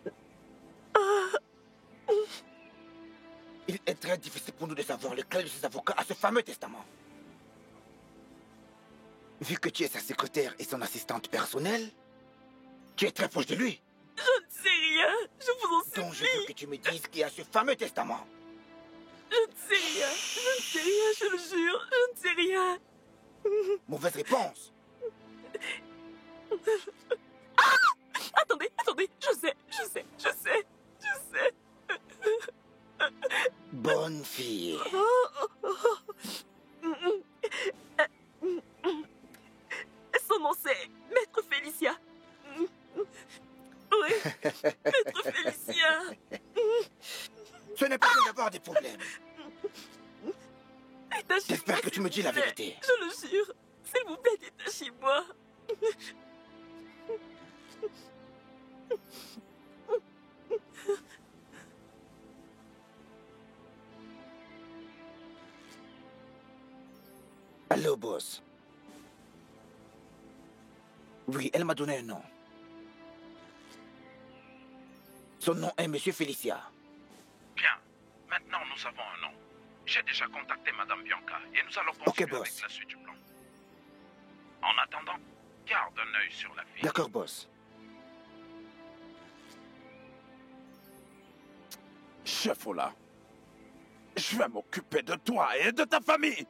Il est très difficile pour nous de savoir lequel de ces avocats a ce fameux testament. Vu que tu es sa secrétaire et son assistante personnelle, tu es très proche de lui. Je ne sais rien. Je vous en supplie. Donc je veux que tu me dises qui a ce fameux testament. Je ne sais rien. Je ne sais rien, je le jure. Je ne sais rien. Mauvaise réponse. Ah! Attendez, attendez. Je sais. Bonne fille. Son nom c'est Maître Félicia. Oui, Maître Félicia. Ce n'est pas bien d'avoir des problèmes. Détachez-moi, J'espère que tu me dis la s'il vous plaît. vérité. Je le jure. S'il vous plaît, détachez-moi. Allô, boss. Oui, elle m'a donné un nom. Son nom est Monsieur Félicia. Bien. Maintenant, nous avons un nom. J'ai déjà contacté Madame Bianca et nous allons continuer boss. avec la suite du plan. En attendant, garde un œil sur la fille. D'accord, boss. Chef Ola, je vais m'occuper de toi et de ta famille.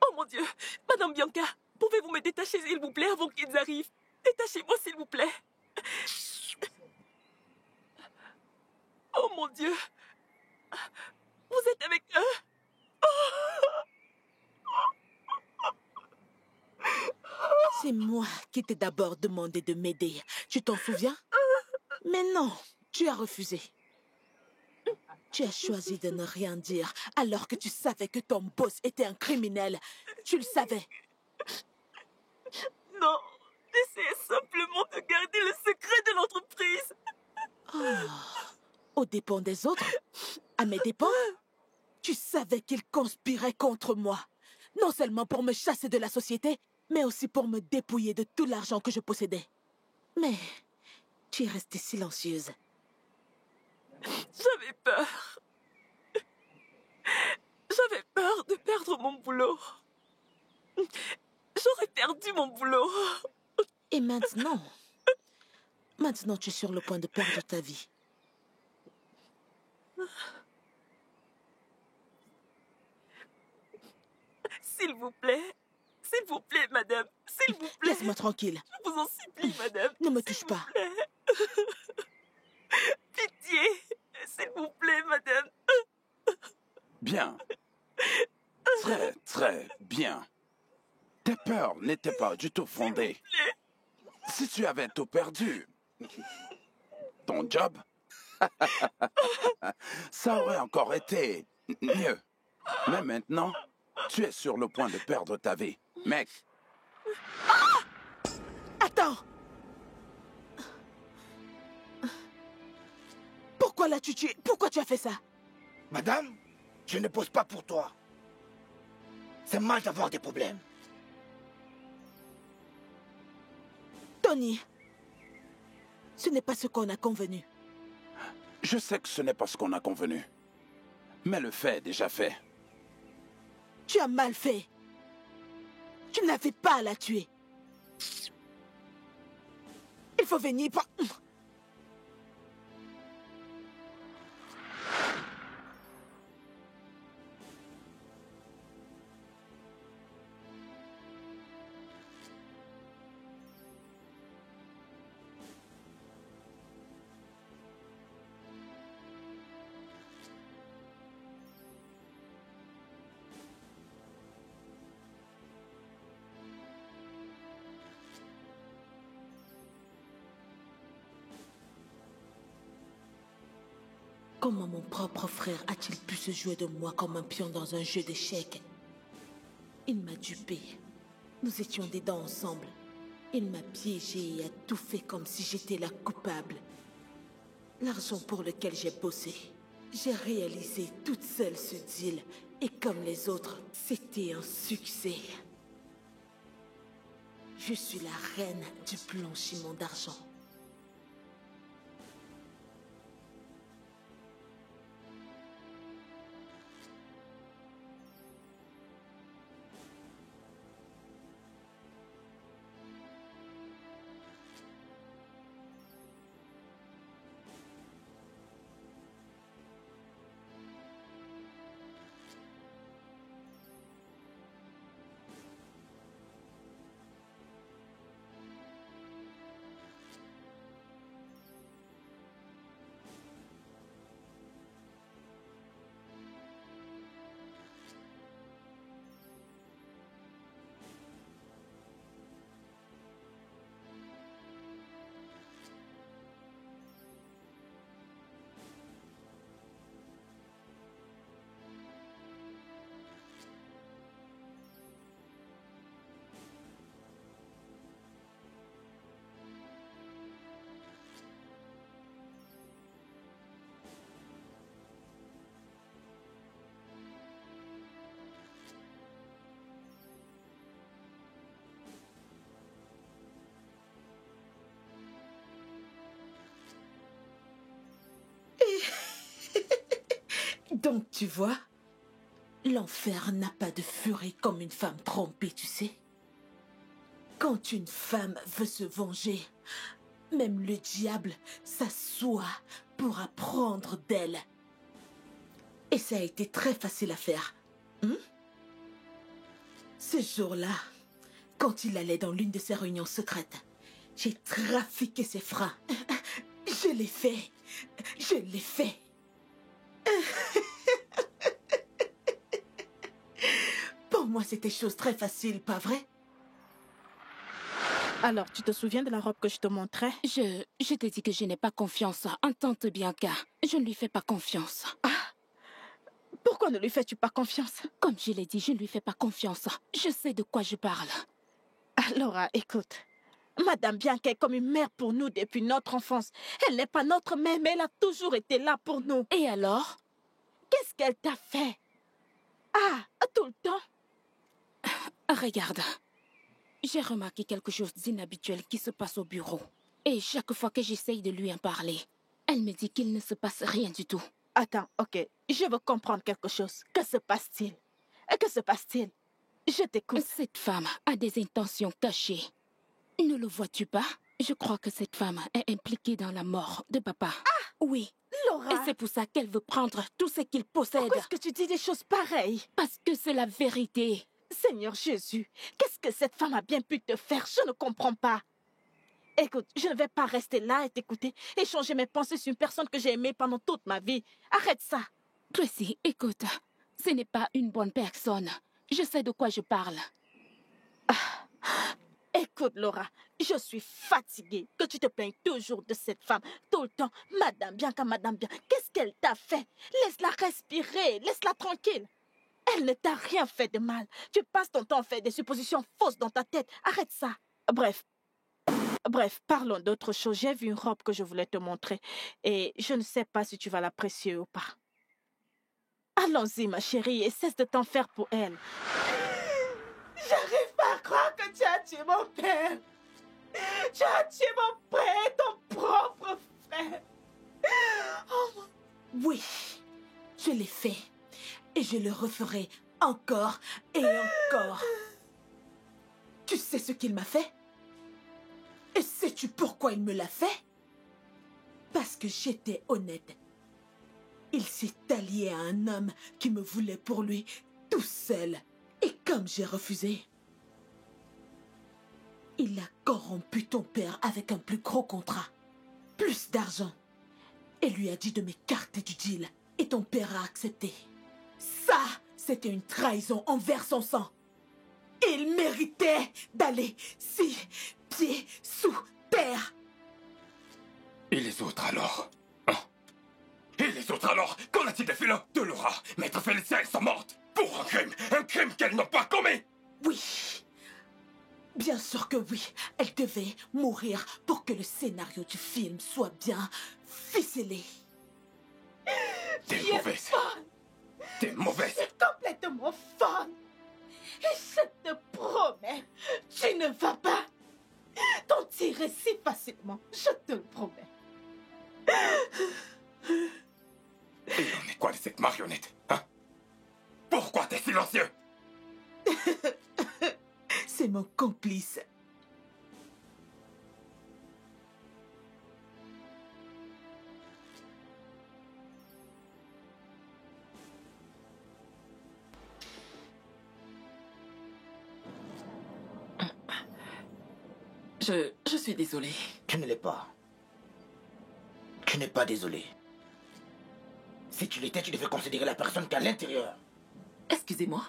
Oh mon Dieu, Madame Bianca, pouvez-vous me détacher, s'il vous plaît, avant qu'ils arrivent? Détachez-moi, s'il vous plaît. Oh mon Dieu. Vous êtes avec eux? C'est moi qui t'ai d'abord demandé de m'aider. Tu t'en souviens? Mais non, tu as refusé. Tu as choisi de ne rien dire alors que tu savais que ton boss était un criminel. Tu le savais. Non, j'essayais simplement de garder le secret de l'entreprise. Aux dépens des autres? À mes dépens? Tu savais qu'ils conspiraient contre moi. Non seulement pour me chasser de la société, mais aussi pour me dépouiller de tout l'argent que je possédais. Mais tu es restée silencieuse. J'avais peur. J'avais peur de perdre mon boulot. J'aurais perdu mon boulot. Et maintenant? Maintenant, tu es sur le point de perdre ta vie. S'il vous plaît, madame, s'il vous plaît. Laisse-moi tranquille. Je vous en supplie, madame. Ne me touche pas. Pitié, s'il vous plaît, madame. Bien. Très, très bien. Tes peurs n'étaient pas du tout fondées. Si tu avais tout perdu, ton job, ça aurait encore été mieux. Mais maintenant, tu es sur le point de perdre ta vie. Mec. Attends! Pourquoi l'as-tu tué? Pourquoi tu as fait ça? Madame, je ne pose pas pour toi. C'est mal d'avoir des problèmes. Tony, ce n'est pas ce qu'on a convenu. Je sais que ce n'est pas ce qu'on a convenu. Mais le fait est déjà fait. Tu as mal fait. Tu n'avais pas à la tuer. Il faut venir par... Comment mon propre frère a-t-il pu se jouer de moi comme un pion dans un jeu d'échecs? Il m'a dupé. Nous étions des dents ensemble. Il m'a piégé et a tout fait comme si j'étais la coupable. L'argent pour lequel j'ai bossé, j'ai réalisé toute seule ce deal. Et comme les autres, c'était un succès. Je suis la reine du blanchiment d'argent. Donc, tu vois, l'enfer n'a pas de furie comme une femme trompée, tu sais. Quand une femme veut se venger, même le diable s'assoit pour apprendre d'elle. Et ça a été très facile à faire. Ce jour-là, quand il allait dans l'une de ses réunions secrètes. J'ai trafiqué ses freins. Je l'ai fait. Je l'ai fait. Pour moi, c'était chose très facile, pas vrai? Alors, tu te souviens de la robe que je te montrais? Je te dis que je n'ai pas confiance en tante Bianca. Je ne lui fais pas confiance. Pourquoi ne lui fais-tu pas confiance? Comme je l'ai dit, je ne lui fais pas confiance. Je sais de quoi je parle. Laura, écoute. Madame Bianca est comme une mère pour nous depuis notre enfance. Elle n'est pas notre mère, mais elle a toujours été là pour nous. Et alors? Qu'est-ce qu'elle t'a fait? Tout le temps? Regarde. J'ai remarqué quelque chose d'inhabituel qui se passe au bureau. Et chaque fois que j'essaye de lui en parler, elle me dit qu'il ne se passe rien du tout. Attends, ok. Je veux comprendre quelque chose. Que se passe-t-il? Que se passe-t-il? Je t'écoute. Cette femme a des intentions cachées. Ne le vois-tu pas? Je crois que cette femme est impliquée dans la mort de papa. Oui. Laura! Et c'est pour ça qu'elle veut prendre tout ce qu'il possède. Pourquoi est-ce que tu dis des choses pareilles? Parce que c'est la vérité. Seigneur Jésus, qu'est-ce que cette femme a bien pu te faire? Je ne comprends pas. Écoute, je ne vais pas rester là et t'écouter et changer mes pensées sur une personne que j'ai aimée pendant toute ma vie. Arrête ça. Tracy, écoute, ce n'est pas une bonne personne. Je sais de quoi je parle. Écoute, Laura, je suis fatiguée que tu te plaignes toujours de cette femme. Tout le temps, Madame Bianca, Madame Bianca. Qu'est-ce qu'elle t'a fait? Laisse-la respirer, laisse-la tranquille. Elle ne t'a rien fait de mal. Tu passes ton temps à faire des suppositions fausses dans ta tête. Arrête ça. Bref, parlons d'autre chose. J'ai vu une robe que je voulais te montrer et je ne sais pas si tu vas l'apprécier ou pas. Allons-y, ma chérie, et cesse de t'en faire pour elle. J'arrive pas à croire que tu as tué mon père. Tu as tué mon frère, ton propre frère. Oh. Oui, je l'ai fait. Et je le referai encore et encore. Tu sais ce qu'il m'a fait? Et sais-tu pourquoi il me l'a fait? Parce que j'étais honnête. Il s'est allié à un homme qui me voulait pour lui tout seul. Et comme j'ai refusé, il a corrompu ton père avec un plus gros contrat. Plus d'argent. Et lui a dit de m'écarter du deal. Et ton père a accepté. Ça, c'était une trahison envers son sang. Il méritait d'aller 6 pieds sous terre. Et les autres alors? Hein? Et les autres alors? Qu'en a-t-il des filons de Laura? Maître Félicia, elles sont mortes pour un crime qu'elles n'ont pas commis. Oui, bien sûr que oui. Elle devait mourir pour que le scénario du film soit bien ficelé. T'es mauvaise. T'es mauvaise. Je suis complètement folle. Et je te promets, tu ne vas pas t'en tirer si facilement. Je te le promets. Et on est quoi de cette marionnette, hein? Pourquoi t'es silencieux? C'est mon complice. Je suis désolée. Tu ne l'es pas. Tu n'es pas désolé. Si tu l'étais, tu devais considérer la personne qu'à l'intérieur. Excusez-moi.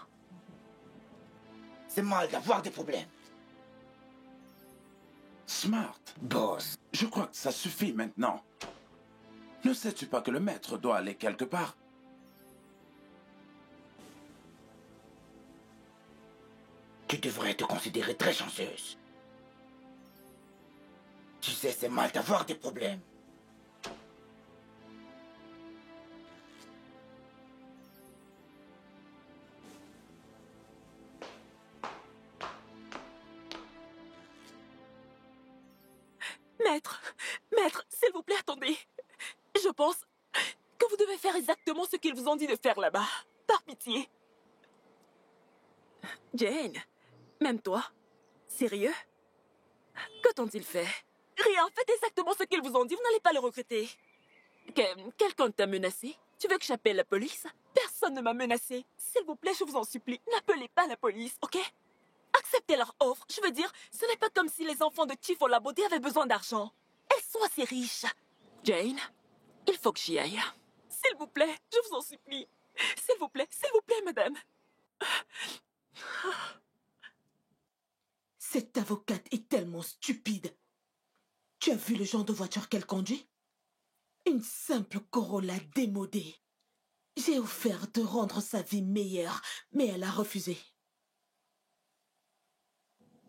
C'est mal d'avoir des problèmes. Smart. Boss. Je crois que ça suffit maintenant. Ne sais-tu pas que le maître doit aller quelque part? Tu devrais te considérer très chanceuse. Tu sais, c'est mal d'avoir des problèmes. Maître, s'il vous plaît, attendez. Je pense que vous devez faire exactement ce qu'ils vous ont dit de faire là-bas. Par pitié. Jane, même toi, sérieux? Que t'ont-ils fait? Rien, faites exactement ce qu'ils vous ont dit, vous n'allez pas le regretter. Quelqu'un t'a menacé? Tu veux que j'appelle la police? Personne ne m'a menacé. S'il vous plaît, je vous en supplie, n'appelez pas la police, ok? accepté leur offre. Je veux dire, ce n'est pas comme si les enfants de Chief Olabode avaient besoin d'argent. Elles sont assez riches. Jane, il faut que j'y aille. S'il vous plaît, je vous en supplie. S'il vous plaît, madame. Cette avocate est tellement stupide. Tu as vu le genre de voiture qu'elle conduit? Une simple Corolla démodée. J'ai offert de rendre sa vie meilleure, mais elle a refusé.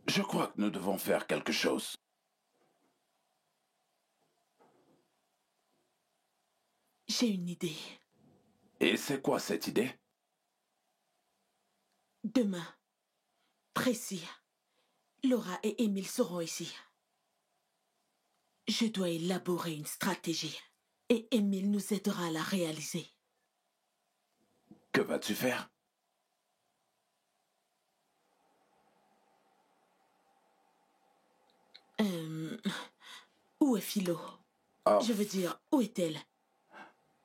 Je crois que nous devons faire quelque chose. J'ai une idée. Et c'est quoi cette idée? Demain, Tracy, Laura et Émile seront ici. Je dois élaborer une stratégie et Émile nous aidera à la réaliser. Que vas-tu faire? Où est Philo? Oh. Je veux dire, où est-elle?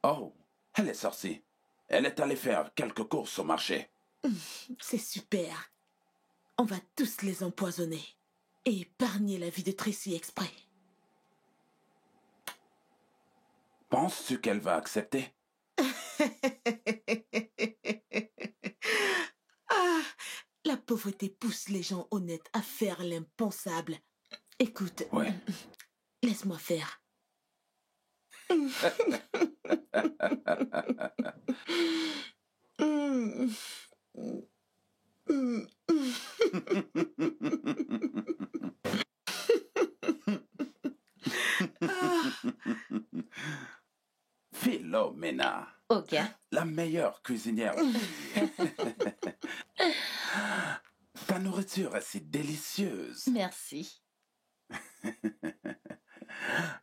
Oh, elle est sortie. Elle est allée faire quelques courses au marché. C'est super. On va tous les empoisonner et épargner la vie de Tracy exprès. Penses-tu qu'elle va accepter? Ah, la pauvreté pousse les gens honnêtes à faire l'impensable. Écoute, Ouais. laisse-moi faire. Philomena, Ok. la meilleure cuisinière. Ta nourriture est si délicieuse. Merci.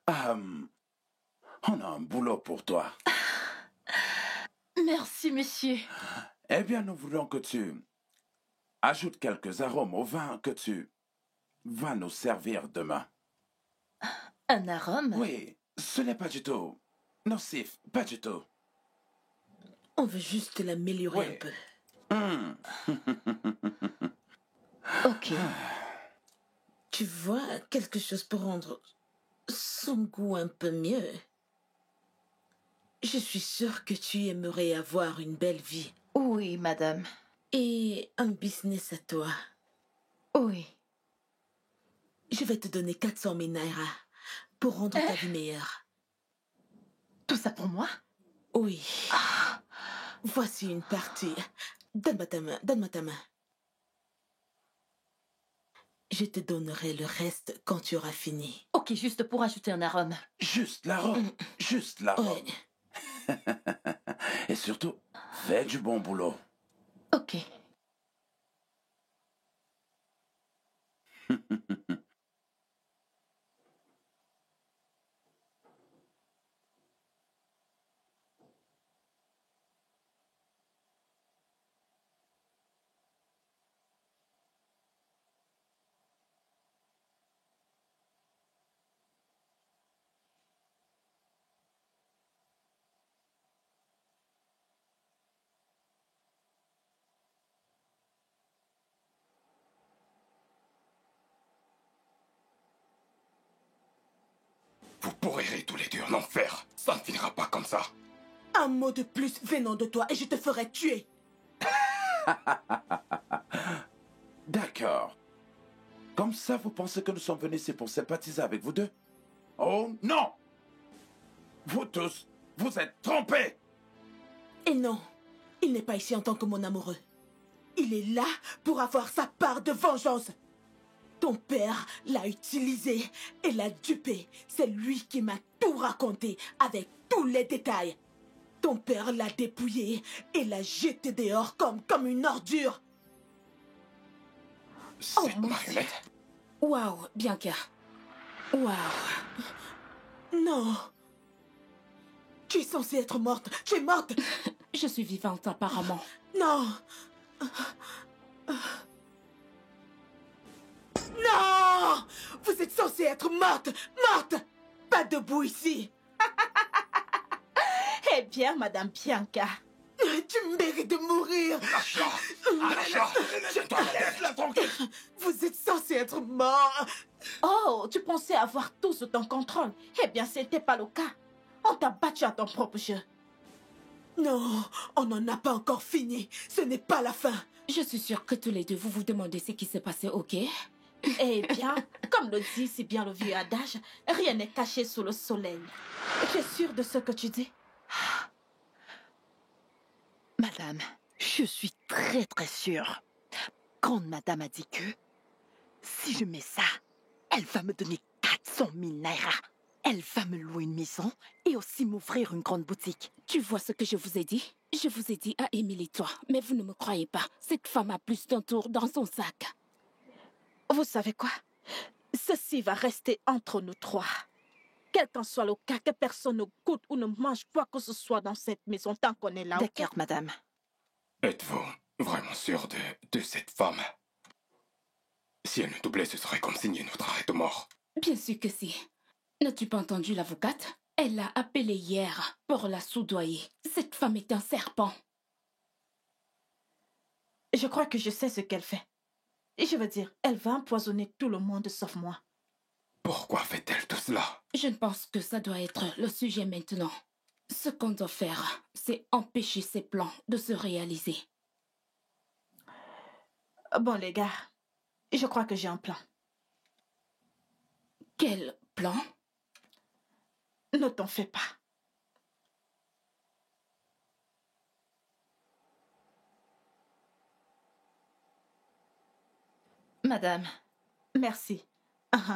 On a un boulot pour toi. Merci, monsieur. Eh bien, nous voulons que tu ajoutes quelques arômes au vin que tu vas nous servir demain. Un arôme? Oui, ce n'est pas du tout nocif, pas du tout. On veut juste l'améliorer un peu. Ok. Tu vois, quelque chose pour rendre son goût un peu mieux. Je suis sûre que tu aimerais avoir une belle vie. Oui, madame. Et un business à toi. Oui. Je vais te donner 400 000 naira pour rendre ta vie meilleure. Tout ça pour moi? Oui. Voici une partie. Donne-moi ta main, donne-moi ta main. Je te donnerai le reste quand tu auras fini. Ok, juste pour ajouter un arôme. Juste l'arôme, juste l'arôme. Ouais. Et surtout, fais du bon boulot. Ok. Vous pourrirez tous les deux en enfer. Ça ne finira pas comme ça. Un mot de plus venant de toi et je te ferai tuer. D'accord. Comme ça, vous pensez que nous sommes venus ici pour sympathiser avec vous deux? Oh non! Vous tous, vous êtes trompés! Et non, il n'est pas ici en tant que mon amoureux. Il est là pour avoir sa part de vengeance. Ton père l'a utilisé et l'a dupé. C'est lui qui m'a tout raconté avec tous les détails. Ton père l'a dépouillé et l'a jeté dehors comme une ordure. Cette mon marionnette. Waouh, Bianca. Waouh. Non. Tu es censée être morte. Tu es morte. Je suis vivante apparemment. Non. Non. Vous êtes censée être morte. Morte. Pas debout ici. Eh bien, Madame Bianca, Tu mérites de mourir. Lâche-la. Lâche-la. Tiens-toi la tête. Laisse-la tranquille. Vous êtes censé être mort. Oh, tu pensais avoir tout sous ton contrôle. Eh bien, c'était pas le cas. On t'a battu à ton propre jeu. Non, on n'en a pas encore fini. Ce n'est pas la fin. Je suis sûre que tous les deux, vous vous demandez ce qui s'est passé, ok? Eh bien, comme le dit si bien le vieux adage, rien n'est caché sous le soleil. Tu es sûre de ce que tu dis? Madame, je suis très très sûre. Quand madame a dit que si je mets ça, elle va me donner 400 000 naira. Elle va me louer une maison et aussi m'ouvrir une grande boutique. Tu vois ce que je vous ai dit? Je vous ai dit à Émilie toi, mais vous ne me croyez pas. Cette femme a plus d'un tour dans son sac. Vous savez quoi? Ceci va rester entre nous trois. Quel qu'en soit le cas, que personne ne goûte ou ne mange quoi que ce soit dans cette maison tant qu'on est là. D'accord, madame. Êtes-vous vraiment sûr de cette femme? Si elle nous doublait, ce serait comme signer notre arrêt de mort. Bien sûr que si. N'as-tu pas entendu l'avocate? Elle l'a appelée hier pour la soudoyer. Cette femme est un serpent. Je crois que je sais ce qu'elle fait. Et je veux dire, elle va empoisonner tout le monde sauf moi. Pourquoi fait-elle tout cela? Je ne pense que ça doit être le sujet maintenant. Ce qu'on doit faire, c'est empêcher ses plans de se réaliser. Bon, les gars, je crois que j'ai un plan. Quel plan? Ne t'en fais pas. Madame. Merci.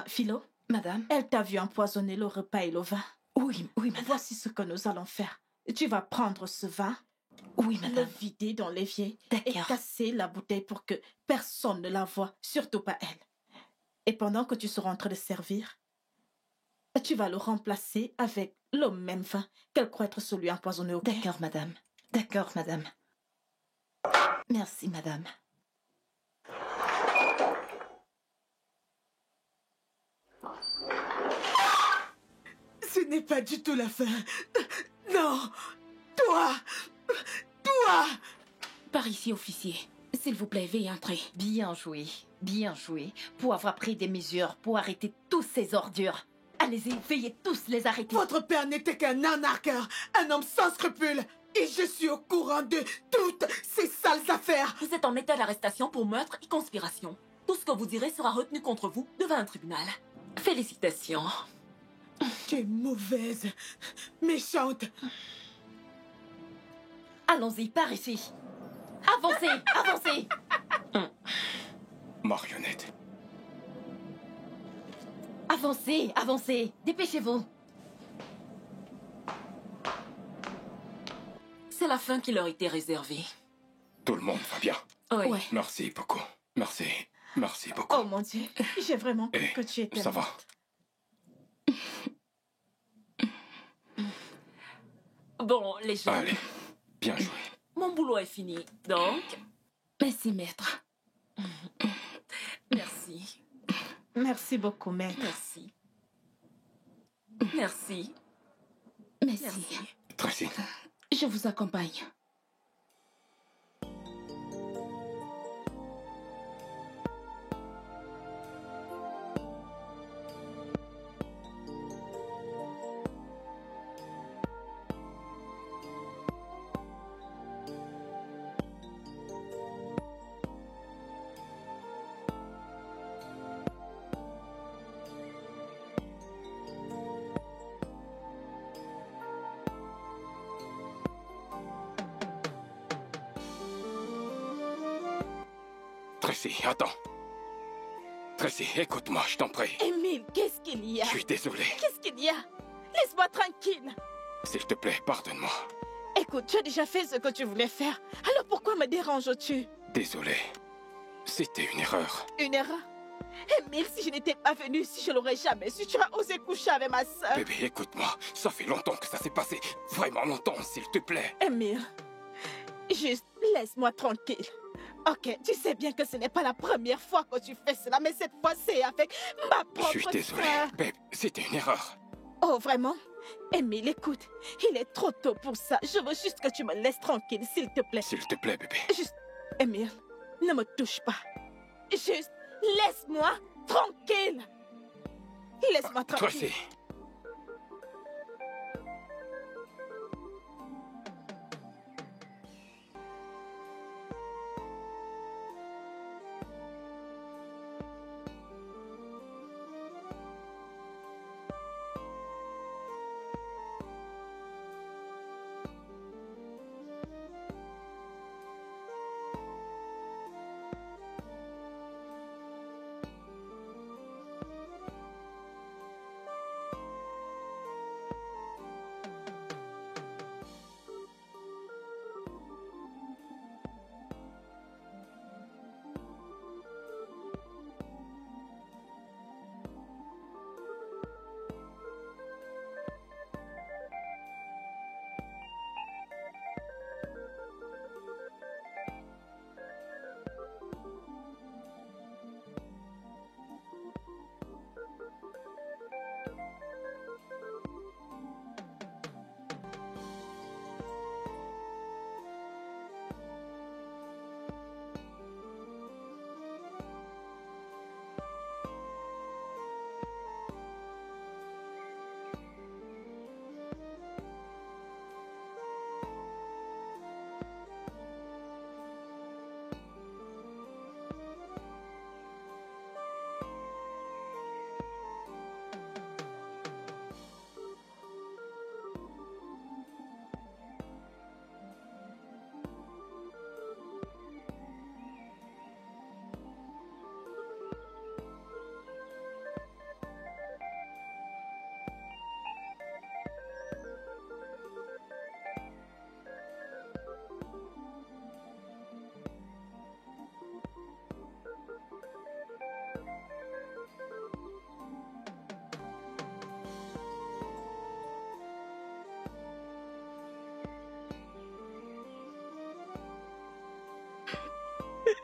Philo? Madame. Elle t'a vu empoisonner le repas et le vin. Oui, madame. Voici ce que nous allons faire. Tu vas prendre ce vin, Oui, le madame. vider dans l'évier et D'accord. casser la bouteille pour que personne ne la voie, surtout pas elle. Et pendant que tu seras en train de servir, tu vas le remplacer avec le même vin qu'elle croit être celui empoisonné au cœur. D'accord, madame. D'accord, madame. Merci, madame. Ce n'est pas du tout la fin. Non. Toi. Toi. Par ici, officier. S'il vous plaît, veuillez entrer. Bien joué. Bien joué. Pour avoir pris des mesures pour arrêter tous ces ordures. Allez-y, veuillez tous les arrêter. Votre père n'était qu'un arnaqueur, un homme sans scrupules. Et je suis au courant de toutes ces sales affaires. Vous êtes en état d'arrestation pour meurtre et conspiration. Tout ce que vous direz sera retenu contre vous devant un tribunal. Félicitations. Tu es mauvaise, méchante. Allons-y, par ici. Avancez, avancez. Marionnette. Avancez, avancez. Dépêchez-vous. C'est la fin qui leur était réservée. Tout le monde va bien. Oui. Ouais. Merci beaucoup. Merci. Merci beaucoup. Oh mon Dieu, j'ai vraiment cru Eh, que tu étais ça va. morte. Bon, les gens, Allez, bien joué. mon boulot est fini. Donc, Merci, maître. merci. Merci beaucoup, maître. Merci. Merci. Merci. Merci. Tracy, Je vous accompagne. Tracy, attends. Tracy, écoute-moi, je t'en prie. Émile, qu'est-ce qu'il y a? Je suis désolé. Qu'est-ce qu'il y a? Laisse-moi tranquille. S'il te plaît, pardonne-moi. Écoute, tu as déjà fait ce que tu voulais faire. Alors pourquoi me déranges-tu? Désolé. C'était une erreur. Une erreur? Émile, si je n'étais pas venue, si je l'aurais jamais su, tu as osé coucher avec ma sœur. Bébé, écoute-moi. Ça fait longtemps que ça s'est passé. Vraiment longtemps, s'il te plaît. Émile, juste laisse-moi tranquille. Ok, tu sais bien que ce n'est pas la première fois que tu fais cela, mais cette fois c'est avec ma Je propre suis désolé. sœur. Bébé, c'était une erreur. Oh, vraiment? Émile, écoute, il est trop tôt pour ça. Je veux juste que tu me laisses tranquille, s'il te plaît. S'il te plaît, bébé. Juste, Émile, ne me touche pas. Juste, laisse-moi tranquille. Laisse-moi tranquille. Tracy.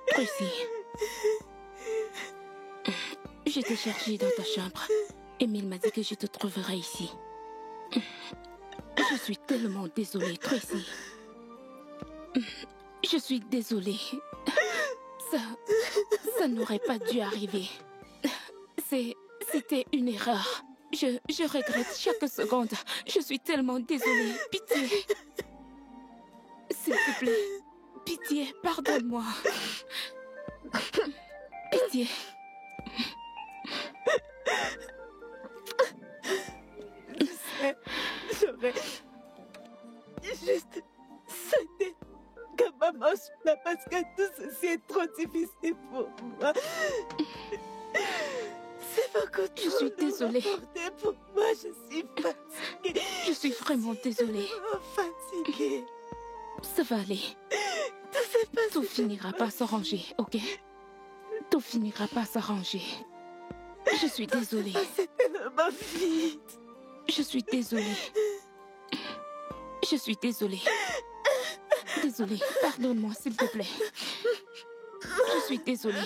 Tracy, je t'ai cherché dans ta chambre. Émile m'a dit que je te trouverais ici. Je suis tellement désolée, Tracy. Je suis désolée. Ça n'aurait pas dû arriver. C'était une erreur. Je regrette chaque seconde. Je suis tellement désolée. Pitié. S'il te plaît. Pitié, pardonne-moi. Pitié. J'aurais juste souhaité que maman soit là parce que tout ceci est trop difficile pour moi. C'est beaucoup trop. Je suis désolée. Pour moi, je suis fatiguée. Je suis vraiment désolée. Fatiguée. Ça va aller. Tout finira par s'arranger, ok? Tout finira par s'arranger. Je suis désolée. C'est tellement vite. Je suis désolée. Je suis désolée. Désolée. Pardonne-moi, s'il te plaît. Je suis désolée.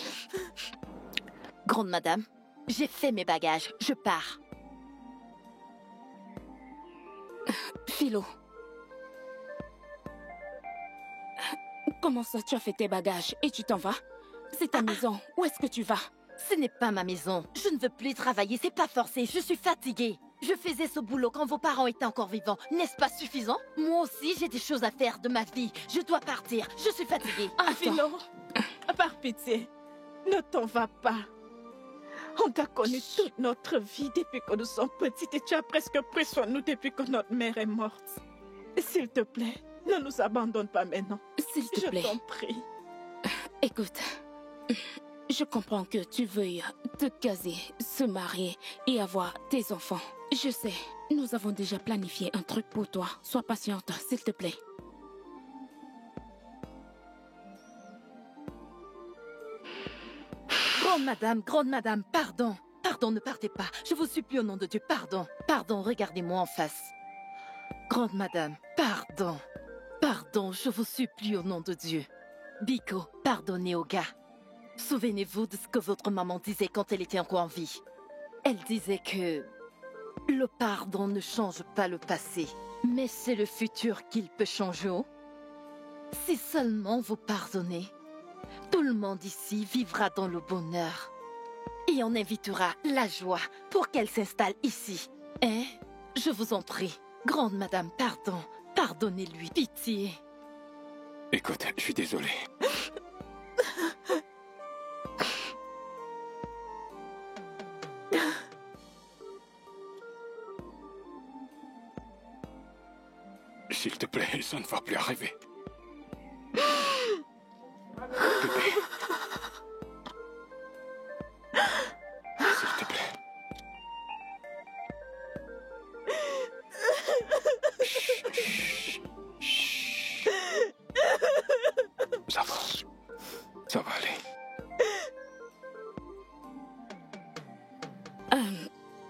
Grande madame, j'ai fait mes bagages. Je pars. Philo. Comment ça, tu as fait tes bagages et tu t'en vas? C'est ta maison. Où est-ce que tu vas? Ce n'est pas ma maison. Je ne veux plus travailler. C'est pas forcé. Je suis fatiguée. Je faisais ce boulot quand vos parents étaient encore vivants. N'est-ce pas suffisant? Moi aussi, j'ai des choses à faire de ma vie. Je dois partir. Je suis fatiguée. Philo, par pitié, ne t'en vas pas. On t'a connu toute notre vie depuis que nous sommes petites et tu as presque pris soin de nous depuis que notre mère est morte. S'il te plaît, ne nous abandonne pas maintenant. S'il te plaît. Je t'en prie. Écoute, je comprends que tu veuilles te caser, se marier et avoir tes enfants. Je sais, nous avons déjà planifié un truc pour toi. Sois patiente, s'il te plaît. Grande madame, pardon. Pardon, ne partez pas. Je vous supplie au nom de Dieu, pardon. Pardon, regardez-moi en face. Grande madame, pardon. Pardon, je vous supplie au nom de Dieu. Biko, pardonnez au gars. Souvenez-vous de ce que votre maman disait quand elle était encore en vie. Elle disait que Le pardon ne change pas le passé, mais c'est le futur qu'il peut changer. Si seulement vous pardonnez, tout le monde ici vivra dans le bonheur. Et on invitera la joie pour qu'elle s'installe ici. Hein? Je vous en prie, grande madame, pardon. Pardonnez-lui, pitié. Écoute, je suis désolé. S'il te plaît, ça ne va plus arriver. Bébé. S'il te plaît. Chut, chut. Ça va. Ça va aller.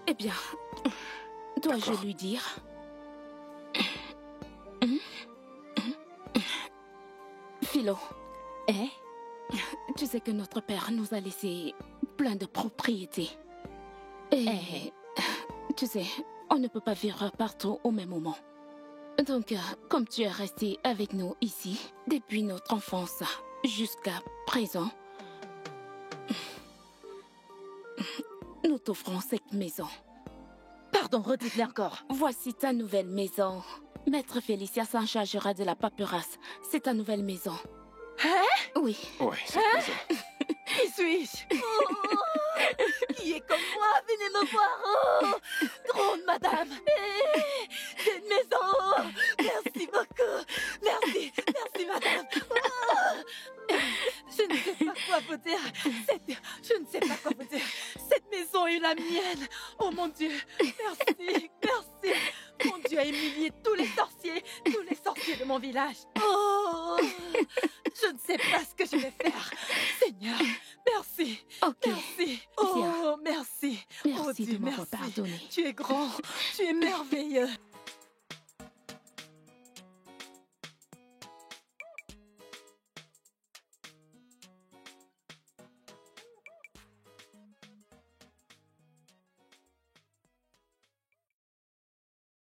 Eh bien, dois-je lui dire? Philo. Hein? Tu sais que notre père nous a laissé plein de propriétés. Et tu sais, on ne peut pas vivre partout au même moment. Donc, comme tu es resté avec nous ici, depuis notre enfance jusqu'à présent, nous t'offrons cette maison. Pardon, redites-le encore. Voici ta nouvelle maison. Maître Félicia s'en chargera de la paperasse. C'est ta nouvelle maison. Hein? Oui. Ouais, c'est maison. Qui suis-je? Qui est comme moi? Venez me voir. Oh, grande madame. C'est une maison. Merci beaucoup. Merci, merci madame. Je ne sais pas quoi vous dire. Je ne sais pas quoi vous dire. Cette maison est la mienne. Oh mon Dieu. Merci, merci. Mon Dieu a humilié tous les sorciers de mon village. Oh, je ne sais pas ce que je vais faire. Seigneur, merci. Ok. Merci. Viens. Oh, merci. Merci Oh Dieu, de m'avoir merci. pardonné. Tu es grand, tu es merveilleux.